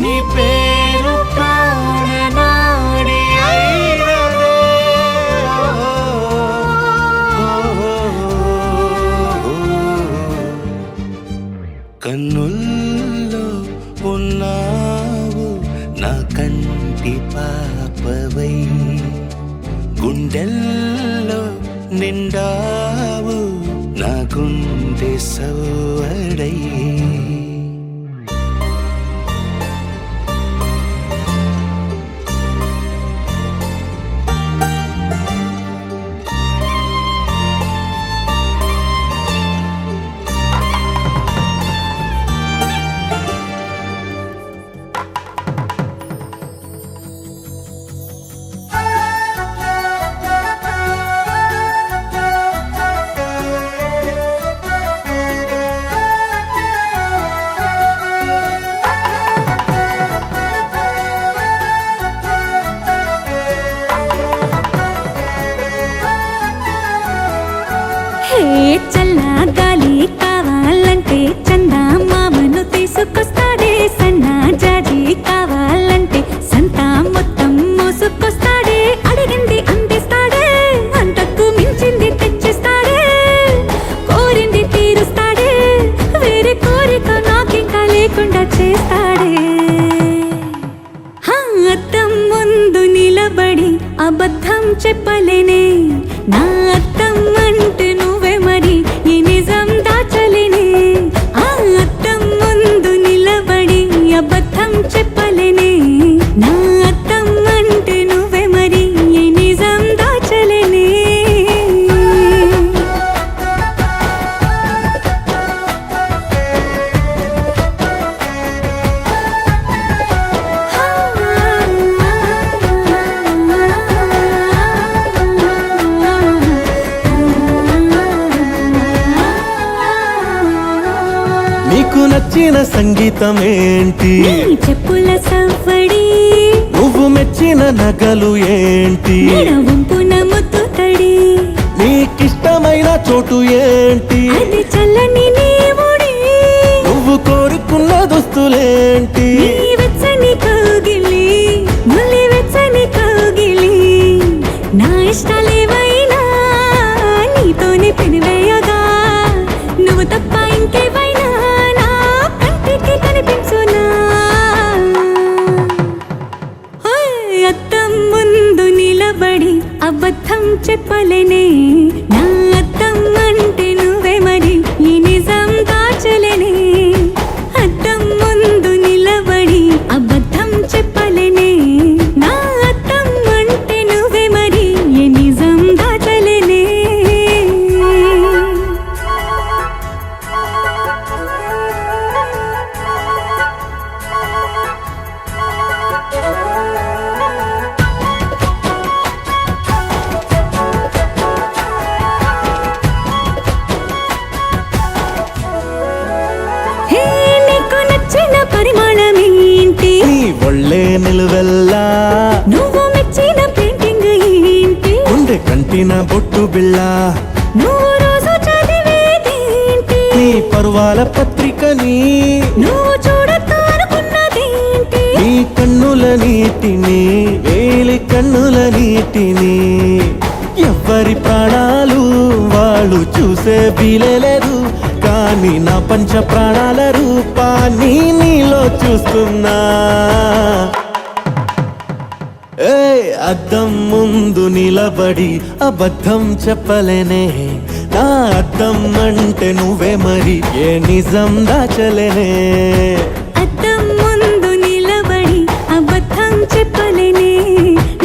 నీ పేరు ప్రాణనాడి అయినదే. కన్నుల్లో ఉన్నావు నా కంటి పాపవై, గుండెల్లో నిండావు నా గుండె సవ్వడై. హే చల్లా గాలి కావాలంటే చందా మామను తీసుకొస్తాడే, సన్నా జాజి కావాలంటే సంతా మొత్తం మోసుకొస్తాడే. అడిగింది అందిస్తాడే, అంతకు మించింది తెచ్చిస్తాడే. కోరింది తీరుస్తాడే, వేరే కోరిక నాకింకా లేకుండా చేస్తాడే. అద్దం ముందు నిలబడి అబద్ధం చెప్పలేనే, నా అద్దం అంటే నువ్వే మరి ఈ నిజం దాచలేనే. ఆ అద్దం ముందు నిలబడి అబద్ధం చెప్పలేనే, నా అద్దం అంటే నువ్వే మరి ఈ నిజం దాచలేనే. నచ్చిన సంగీతం ఏంటి నీ చెప్పుల సవ్వడి నువ్వు మెచ్చిన నగలు ఏంటి వంపున ముత్తు తడి నీకిష్టమైన చోటు ఏంటి అది చల్లని నీ ముడి నువ్వు కోరుకున్న దుస్తులేంటి నీ వెచ్చని కౌగిలి ములి వెచ్చని కౌగిలి నా ఇష్టాలేవైనా నీతోనే పెనివేయగా నువ్వు తప్ప ఇంకేవైనా నా కంటికి కనిపించునా ఓయ్, అద్దం ముందు నిలబడి అబద్ధం చెప్పలేనే నా అద్దం అంటే నువ్వే మరి ఈ నిజం దాచలేనే అద్దం ముందు నిలబడి అబద్ధం చెప్పలేనే నా అద్దం అంటే నువ్వే మరి ఈ నిజం దాచలేనే హే, నీకు నచ్చిన పరిమాణమేంటి నీ ఒళ్ళే నిలువెల్లా నువ్వు మెచ్చిన పెయింటింగ్ ఏంటి గుండె కంటిన బొట్టు బిళ్ళ నువ్వు రోజు చదివేదేంటి నీ పర్వాల పత్రికని నువ్వు చూడొద్దు అనుకున్నదేంటి నీ కన్నుల నీటిని వేలి కన్నుల నీటిని ఎవ్వరి ప్రాణాలు వాళ్ళు చూసే వీలేదు కానీ నా పంచ ప్రాణాల రూపాన్ని నీలో చూస్తున్నా ఏయ్, అద్దం ముందు నిలబడి అబద్ధం చెప్పలేనే నా అద్దం అంటే నువ్వే మరి ఏ నిజం దాచలేనే అద్దం ముందు నిలబడి అబద్ధం చెప్పలేనే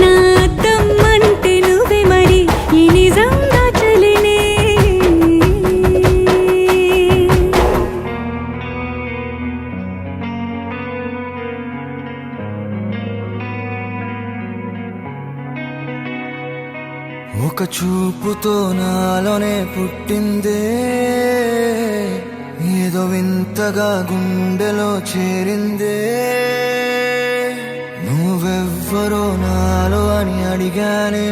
నా అద్దం అంటే నువ్వే మరి ఈ నిజం దాచలేనే ఒక చూపుతో నాలోనే పుట్టిందే ఏదో వింతగా గుండెలో చేరిందే నువ్వెవ్వరో నాలో అని అడిగానే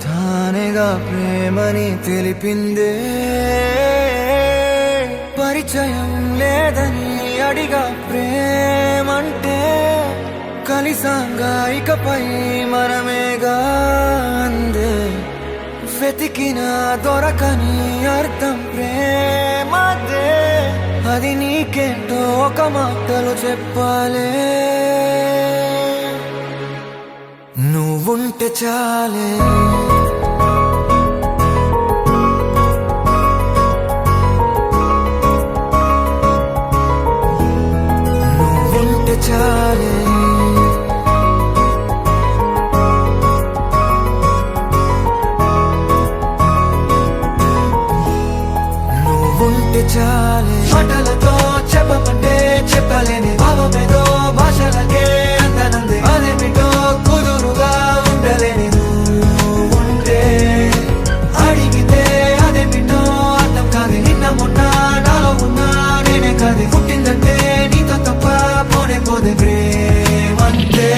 తానేగా ప్రేమని తెలిపిందే పరిచయం లేదని అడిగా ప్రేమంటే కలిసాంగా ఇకపై మనమేగా అందే వెతికిన దొరకని అర్థం ప్రేమదే అది నీకేంటో ఒక మాటలు చెప్పాలే నువ్వుంటే చాలే నువ్వుంటే చాలే నువ్వుంటే చాలే మాటలతో చెప్పమంటే చెప్పలేని భావమేదో భాషలకే అందనందే అదేమిటో కుదురుగా ఉండలేని నువ్వుంటే అడిగితే అదేమిటో అర్థం కాదు నిన్న మొన్న నాలో ఉన్నా నేనే కాదు పుట్టిందంటే నీతో తప్ప పోనే పోదే ప్రేమంతే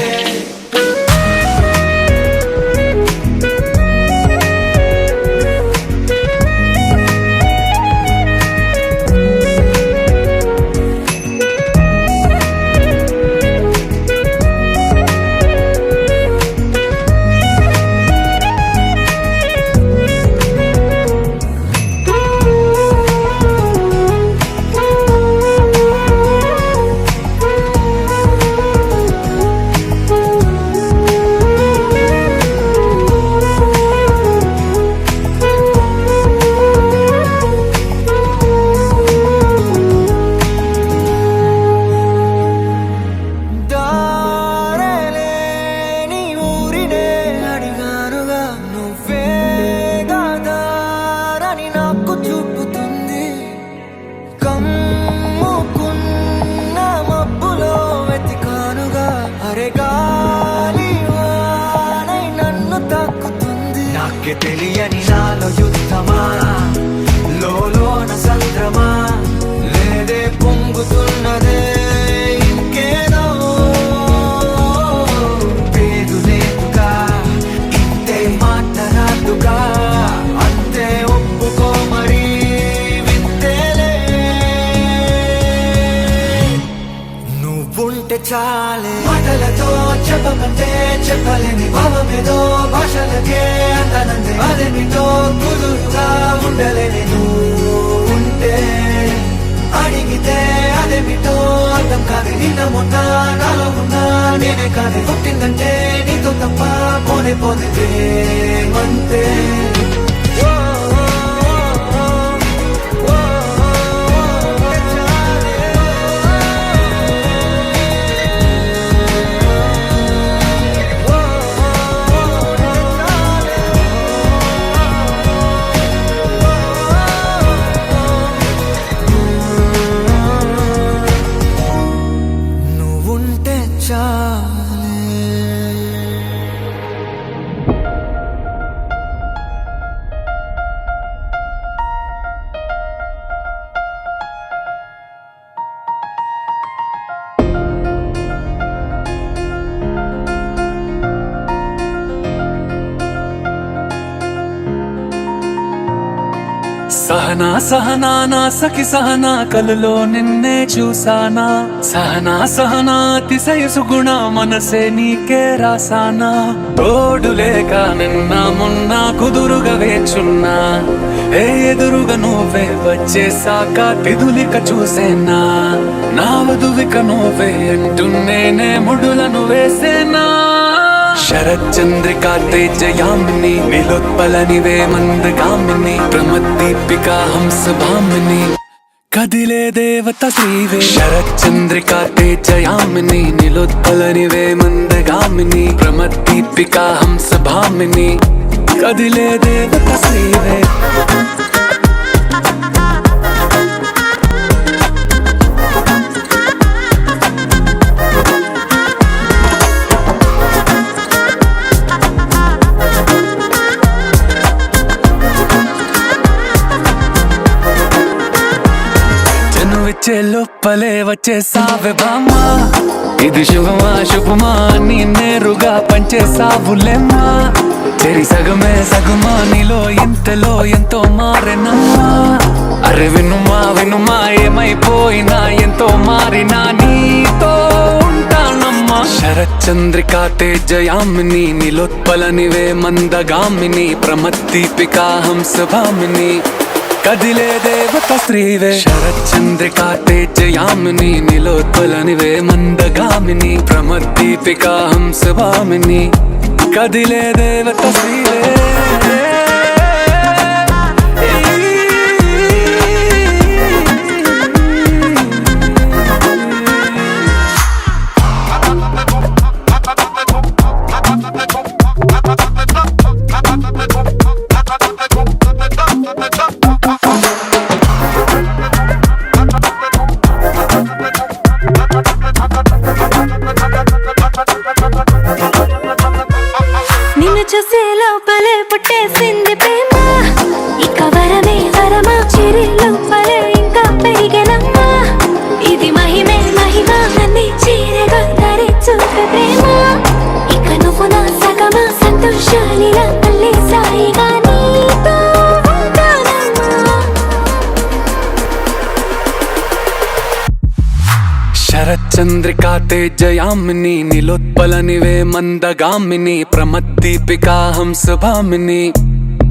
నాకే తెలియని నాలో యుద్ధమా లోన సంద్రమా చాలే మాటలతో చెప్పమంటే చెప్పలేని భావమేదో భాషలకే అందనందే అదేమిటో కుదురుగా ఉండలేని నువ్వు ఉంటే అడిగితే అదేమిటో అర్థం కాదు నిన్న మొన్న నాలో ఉన్నా నేనే కాదు పుట్టిందంటే నీతో తప్ప పోనే పోతే అంతే నువ్వుంటే చాలే సహనా సహనా నా సఖి సహనా కలలో నిన్నే చూసానా సహనా సహనా అతిశయ సుగుణ మనసే నీకే రాసానా తోడు లేక నిన్న మొన్న కుదురుగా వేచున్నా ఏ ఎదురుగా నువ్వే వచ్చేసాక తిదులిక చూసేనా నా వధువిక నువ్వే అంటున్నేనే ముడులను వేసేనా శరచంద్రికా తేజయామిని నిలోత్పలనివే మందగామిని ప్రమద్దీపికా హంసభామిని కదిలే దేవత శ్రీవే శరచంద్రికా తేజయామిని నిలోత్పలనివే మందగామిని ప్రమద్దీపికా హంసభామిని కదిలే దేవత శ్రీవే లోపలే వచ్చేసావే బామ్మా ఇది శుభమా శుభమా నీ నేరుగా పంచేసావులేమ్మా చెరి సగమే సగమా నీలో ఇంతలో ఎంతో మారెనమ్మా అరే వినుమా వినుమా ఏమైపోయినా ఎంతో మారినా నీతో ఉంటానమ్మా శరచంద్రికా తేజయామిని నిలోత్పలనివే మందగామిని ప్రమద్దీపికా హంసభామిని కదిలే దేవత శ్రీవే శరచంద్రికా తేజయామిని నిలోత్పలనివే మందగామిని ప్రమద్దీపికా హంసభామిని కదిలే దేవత శ్రీవే నిన్ను చూసే లోపలే పుట్టేసింది ప్రేమ ఇక వరమే వరమా చిరి లోపలే ఇంకా పెరిగెనమ్మా ఇది మహిమే మహిమ అన్ని చీరగా ధరి చూపే ప్రేమ ఇక నువ్వు నా సగమా సంతోషాలిలా మళ్ళీ సాయిగా నీతో ఉంటానమ్మా శరచంద్రికా తేజయామిని నిలోత్పలనివే మందగామిని ప్రమద్దీపికా హంసభామిని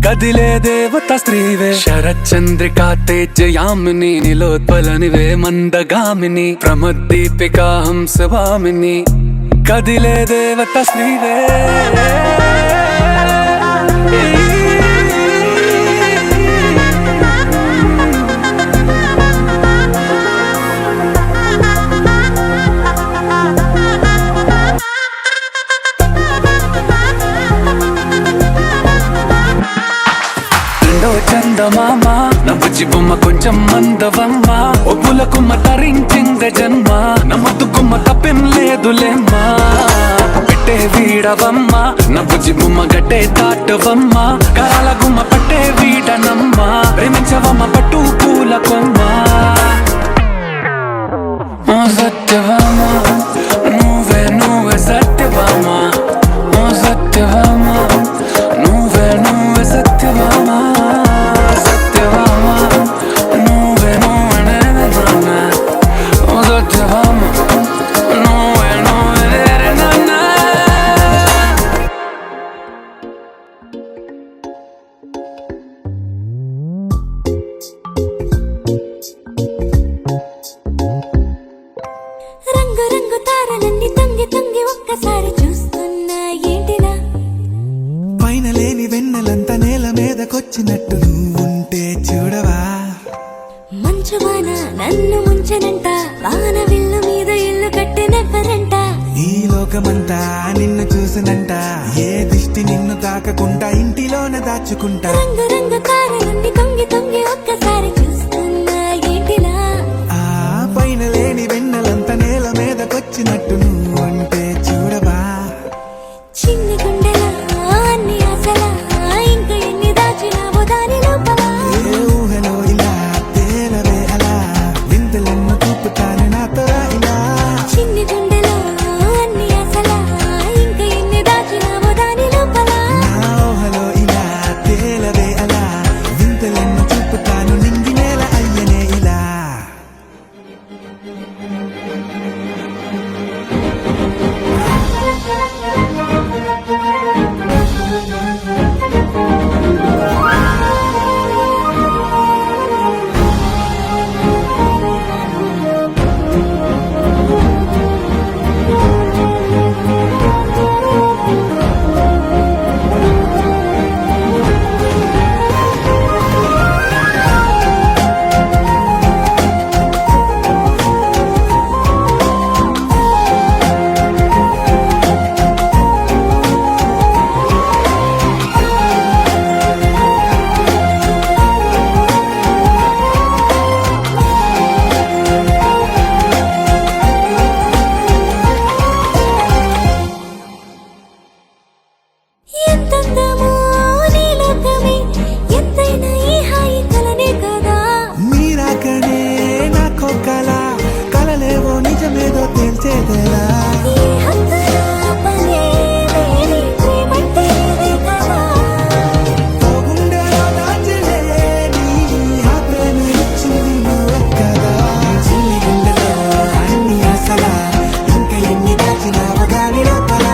కదిలే దేవత శ్రీవే శరచంద్రికా తేజయామిని నిలోత్పలనివే మందగామిని ప్రమద్దీపికా హంసభామిని కదిలే దేవత శ్రీవే చందమామ నవ్వుచి బొమ్మ కొంచెం మందవమ్మ ఒప్పుల కుమ్మ తరించిందే జన్మ నమ్మద్దు కుమ్మ తప్పేం లేదులేమ్మా పెట్టే వీడవమ్మ నవ్వుచి బొమ్మ గట్టే దాటవమ్మ కరాల గుమ్మ పట్టే వీడనమ్మ ప్రేమించవమ్మ పట్టు పూల కొమ్మ సత్యవామ నువ్వే నువ్వే సత్యవామ సత్యవామ నువ్వే నువ్వే సత్యవామ నువ్వే నువ్వే సత్యవామ నువ్వే రంగు తారలన్నీ తొంగి తొంగి ఒక్కసారి చూస్తున్నా ఏంటిలా పైన లేని వెన్నెలంతా నేల మీదకొచ్చినట్టు నువ్వుంటే చూడవా మంచువాన నన్ను ముంచనంట వాన విల్లు మీద ఇల్లు కట్టినెవ్వరంట ఈ లోకమంతా నిన్ను చూసినంట ఏ దిష్టి నిన్ను తాకకుండా ఇంటిలోన దాచుకుంటా రంగు రంగు తారలన్నీ తొంగి తొంగి ఒక్కసారి చూస్తున్నా ఏంటిలా ఆ పైన లేని వెన్నెలంతా నేల మీదకొచ్చినట్టు నువ్వుంటే చూడవా చిన్ని గుండెలా అన్ని ఆశలా ఇంకా ఎన్ని దాచినావో దాని లోపల ఏ ఊహలో ఇలా తేలవే అలా వింతలెన్నో చూపుతాను నాతో రా ఇలా చిన్ని గుండెలో అన్ని ఆశలా ఇంకా ఎన్ని దాచినావో దాని లోపల నా ఊహలో ఇలా తేలవే అలా వింతలెన్నో చూపుతాను నింగి నేల అయ్యనే ఇలా ఎంతందమో నీ లోకమే ఎంతైనా ఈ హాయి కలనే కదా మీరాకనే నాకో కలలేవో నిజమేదో తేల్చేదేలా ఈ హద్దుల పనే లేని ప్రేమంటే ఇదే కదా ఓ గుండెలో దాచలేని ఆ ప్రేమ ఇచ్చింది నువ్వే కదా చిన్ని గుండెలో అన్ని ఆశలా ఇంకా ఎన్ని దాచినావో దాని లోపల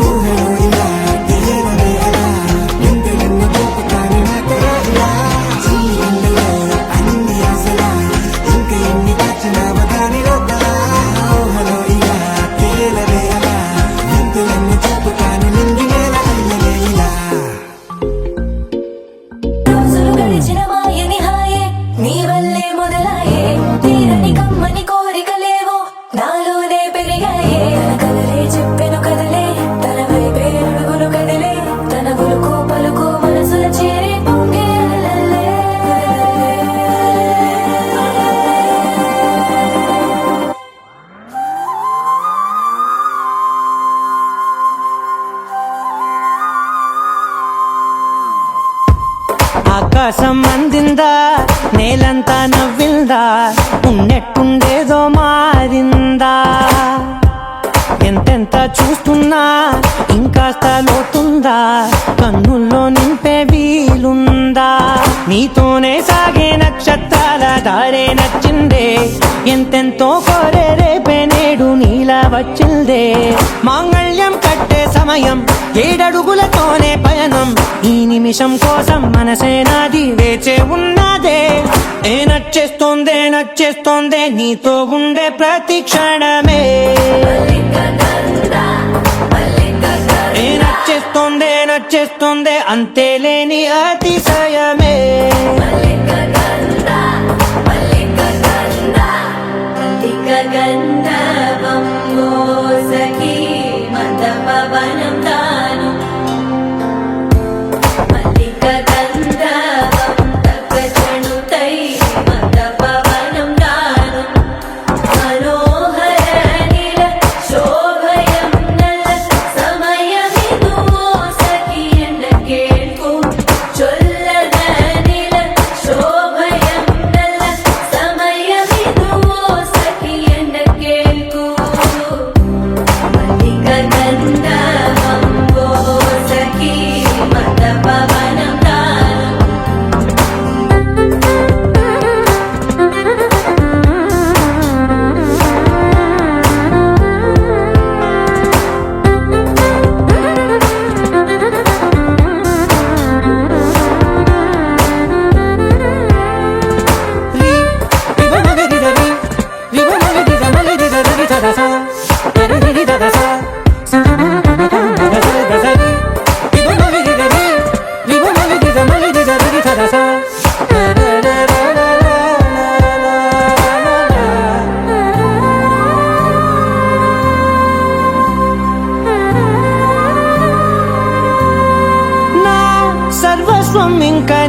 ఊహలో ఇలా తెలియదవే అలా వింతలెన్నో చూపుతాను నాతో రా ఇలా చిన్ని గుండెలో అన్ని ఆశలా ఇంకా ఎన్ని దాచినావో దాని లోపల ఊహలో ఇలా తెలియదవే అలా వింతలెన్నో చూపుతాను నింగి నేల అయ్యనే ఇలా రోజులు గడిచిన మాయని హాయే నీ వల్లే మొదలాయే తీరని కమ్మని కోరికలేవో నాలోనే పెరిగాయే తన కలలే చెప్పెను కదలే తన వైపే అడుగులు కదిలే తన గులుకు పలుకు మనసుల చేరి పొంగే అలలే. ఆకాశం అందిందా నేలంతా నవ్విందా ఉన్నట్టుండేదో మారిందా ఎంతెంత చూస్తున్నా ఇంకాస్త లోతుందా కన్నుల్లో నింపే వీలుందా నీతోనే సాగే నక్షత్రాల దారే నచ్చిందే ఎంతెంతో కోరే రేపే నేడు నీలా వచ్చిందే మాంగళ్యం కట్టే సమయం ఏడడుగులతోనే పయనం ఈ నిమిషం కోసం మనసే నాది వేచే ఉన్నదే ఏ నచ్చేస్తోందే నీతో ఉండే ప్రతి క్షణమే ఏ నచ్చేస్తోందే అంతేలేని అతిశయమే గంధర్వం సఖీ మద పవనం తాను మల్లిక గంధర్వం తగచణుతై మద పవనం తాను మనోహర నీల శోభయం నల సమయమిదు సఖీ ఎన్న కేൾക്കൂ చొల్లద నీల శోభయం నల సమయమిదు సఖీ ఎన్న కేൾക്കൂ మల్లిక గంధర్వం సఖీ మద పవనం తాను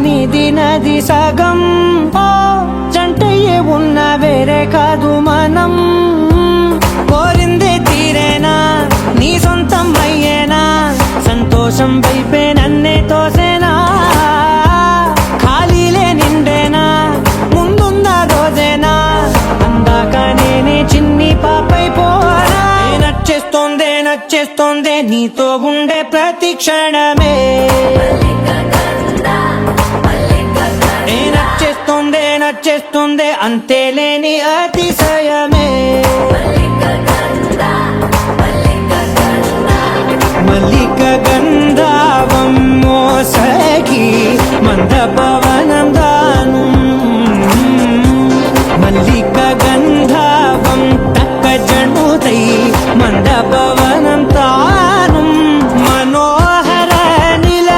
నీది నది సగం ఓ జంటయ్యే ఉన్న వేరే కాదు మనం కోరిందే తీరేనా నీ సొంతం అయ్యేనా సంతోషం వైపే నన్నే తోసేనా ఖాళీలే నిండేనా ముందున్న రోజేనా అందాక నేనే చిన్ని పాపై పోనా నచ్చేస్తోందే నీతో ఉండే ప్రతి క్షణమే నచ్చేస్తోందే అంతేలేని అతిశయమే మల్లిక గంధావం మోసకి మంద పవనం దాను మల్లిక గంధావం తక్క జణుదై మంద పవనం తాను మనోహర నిల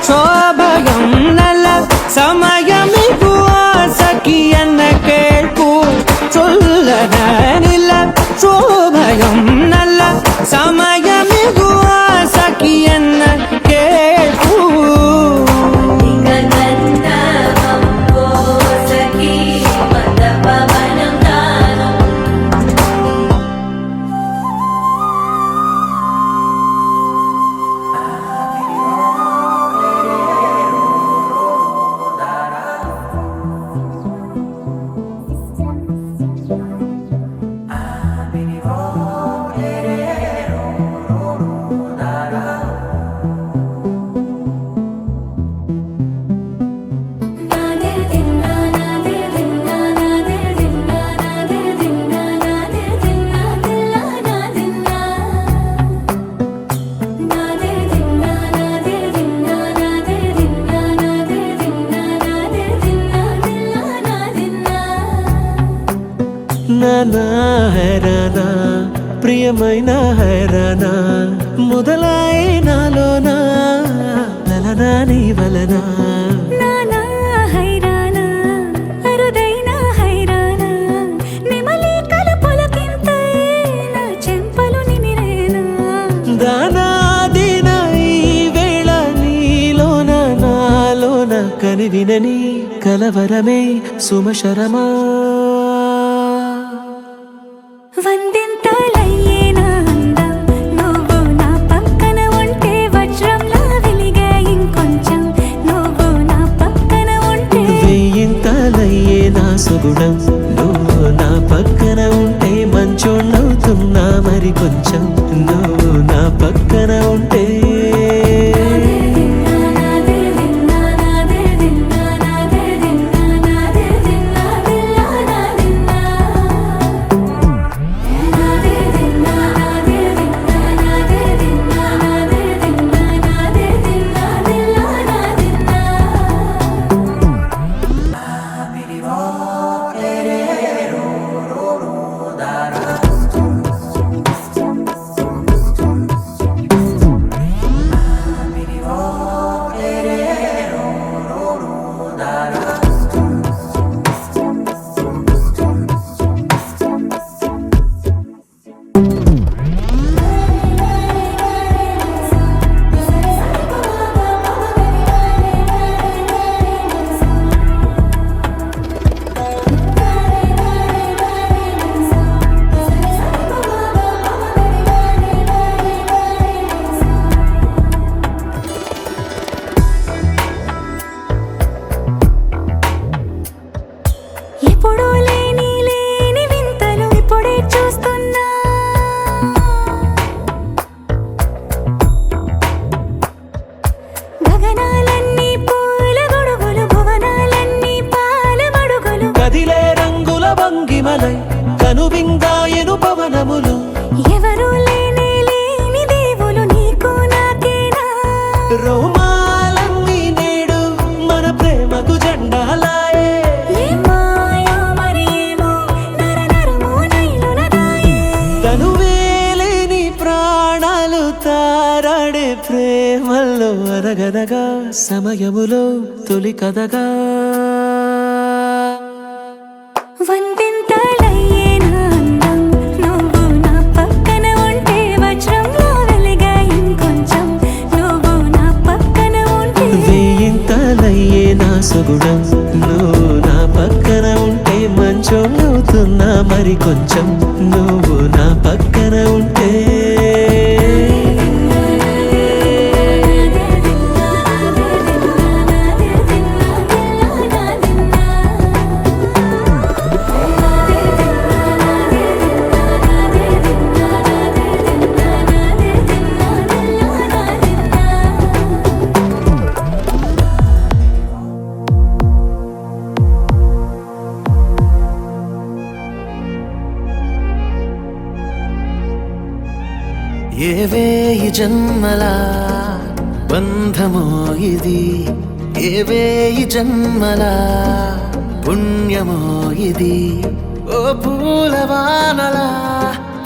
శోభయం నల సమయమిగు ఆసకి అన్న కేൾపు చొల్లన నిల శోభయం నల్ల సమయమిగు ఆసకి అన్న కేൾపు నానా హైరానా ప్రియమైన హైరానా మొదలై నాలోనా లలనా నీ వలనా నానా హైరానా అరుదైన హైరానా నెమలి కలుపులకింతై నా చెంపలు నిమిరేనా దానాదిన ఈ వేళ నీలోన నాలోన కనివినని కలవరమే సుమశరమా వందింతలయ్యేనా అందం నువ్వు నా పక్కన ఉంటే వజ్రంలా వెలిగే ఇంకొంచెం నువ్వు నా పక్కన ఉంటే వెయ్యింతలయ్యే నా సుగుణం నువ్వు నా పక్కన ఉంటే మంచోళ్ళవుతున్నా మరి కొంచెం నువ్వు నా పక్కన ఉంటే ఎప్పుడూ లేని వింతలు ఇప్పుడే చూస్తున్నా గగనాలన్నీ పూల గొడుగులు భువనాలన్నీ పాల మడుగులు కదిలే రంగుల భంగిమలై కనువిందాయను పవనములు ఎవరూ లేని దేవులు నీకు నాకేనా రోమాలన్నీ నేడు మన ప్రేమకు జెండాలాయే ఏమాయో మరేమో నరనరమో నైలునదాయే తనువేలేని ప్రాణాలు తారాడే ప్రేమల్లో అనగనగా సమయములో తొలి కథగా వందింతలయ్యేనా అందం నువ్వు నా పక్కన ఉంటే వజ్రంలా వెలిగే ఇంకొంచెం నువ్వు నా పక్కన ఉంటే వెయ్యింతలయ్యే నా కొంచెం నువ్వు నా పక్కన ఉంటే ఏవేయి జన్మల బంధమో ఇది, ఏవేయి జన్మల పుణ్యమో ఇది. ఓ పూలవానలా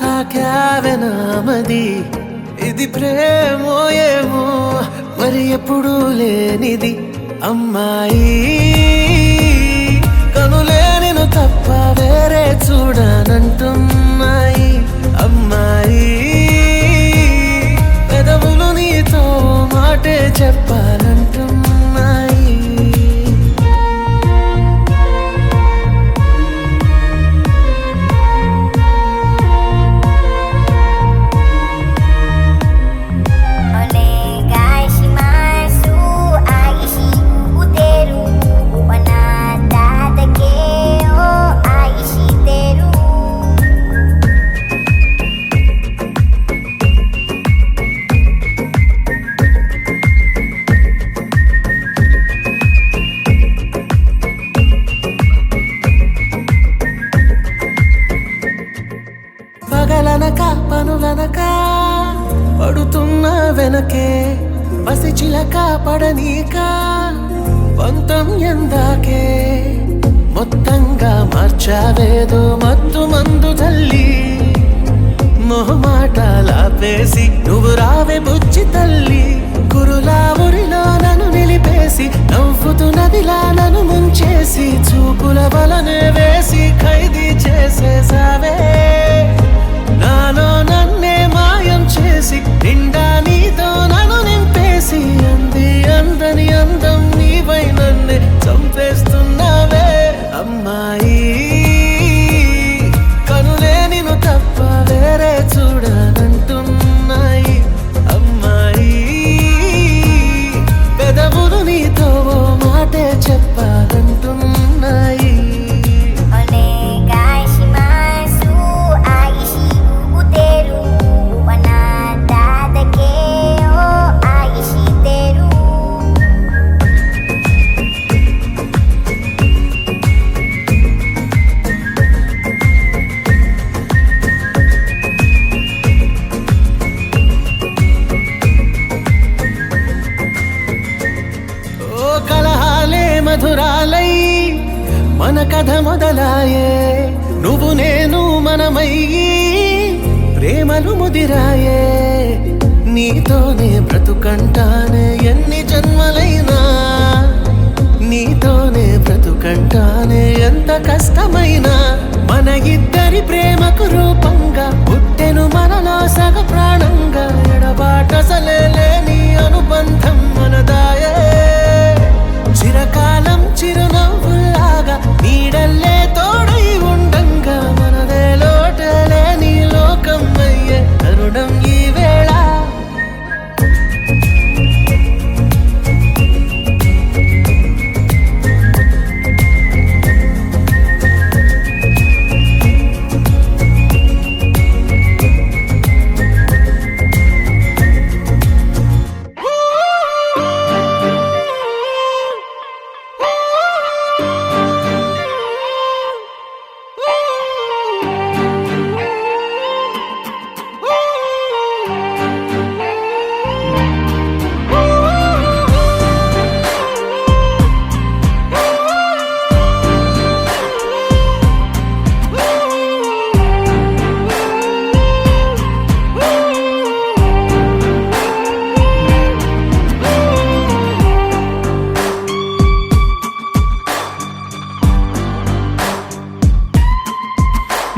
తాకావె నామది, ఇది ప్రేమో ఏమో మరి ఎప్పుడూ లేనిది. అమ్మాయి కనులే నిన్ను తప్ప వేరే చూడనంటున్నాయి. అమ్మాయి పెదవులు నీతో మాటే చెప్పాలంటున్నాయి. పగలనక పనులనక పడుతున్న వెనకే పసి చిలక పడనీక పంతం ఎందాకే. మొత్తంగా మార్చావేదో మత్తు మందు తల్లి, మొహమాటలాపేసి నువ్వు రావే బుజ్జి తల్లి. కురులా ఊరిలో నన్ను నిలిపేసి నవ్వుతూ నదిలా నన్ను ముంచేసి చూపుల వలనే వేసి ఖైదీ చేసేసావే. నాలో నన్నే మాయం చేసి నిండా నీతో నన్ను నింపేసి అంది అందని అందం నీవై నన్నే చంపేస్తున్నావే. అమ్మాయి కనులే నిన్ను తప్ప వేరే చూడనంటున్నాయి. అమ్మాయి పెదవులు నీతో ఓ మాటే చెప్పాలంటున్నాయి. మధురాలై మన కథ మొదలాయే, నువ్వు నేను మనమయ్యి ప్రేమలు ముదిరాయే. నీతోనే బ్రతుకంటానే ఎన్ని జన్మలైనా, నీతోనే బ్రతుకంటానే ఎంత కష్టమైనా. మన ఇద్దరి ప్రేమకు రూపంగా పుట్టెను మనలో సగ ప్రాణంగా. ఎడబాటసలే లేని అనుబంధం మనదాయే. చిరకాలం చిరునవ్వులాగా నీడల్లే తోడై ఉండంగా మనదే లోటలే నీ లోకం అయ్యే తరుణం ఈ వేళ.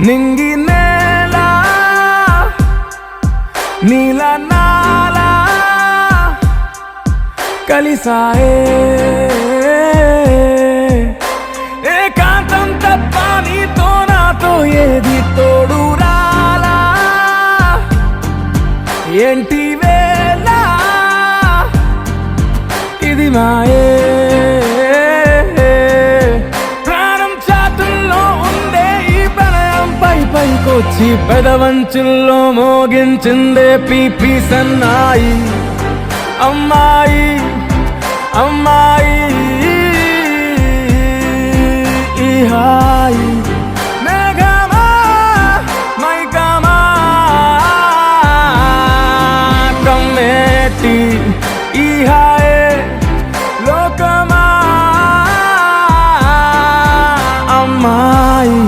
నింగి నేల నీల నాల కలిసాయే, ఏకాంతం తప్ప నీతో నాతో ఏది తోడు రాలా ఏంటి వేళ ఇది మాయే ప్రాణం చాతుల్లో ఉండే ఈ ప్రణయం పైకొచ్చి పెదవంచుల్లో మోగించిందే పీపీ సన్నాయి అమ్మాయి అమ్మాయి ఈ హాయి మేఘమా మైకమా కమ్మేటి ఈ హాయే లోకమా అమ్మాయి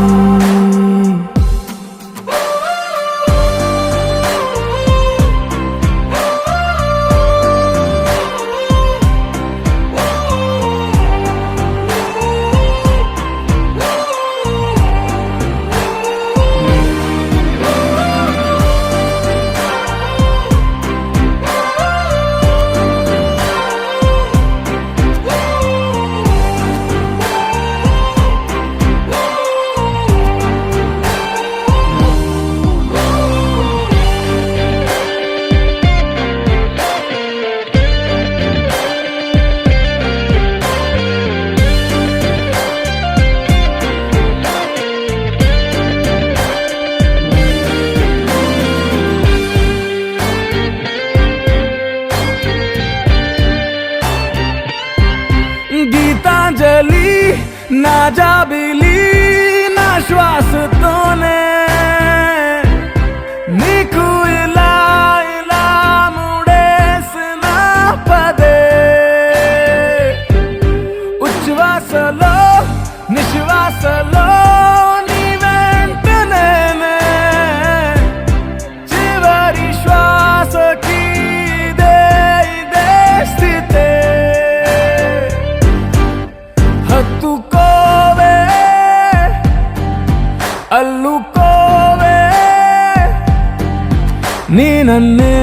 గీతాంజలి నా జాబిలి నా శ్వాసతోనే నీకు ఇలా ఇలా ముడేసిన పదే ఉచ్ఛ్వాసలో నిశ్వాసలో నీ వెంట నేనే చివరి శ్వాసకి ఇదే స్థితే హత్తుకోవే అల్లుకోవే నీ నన్నే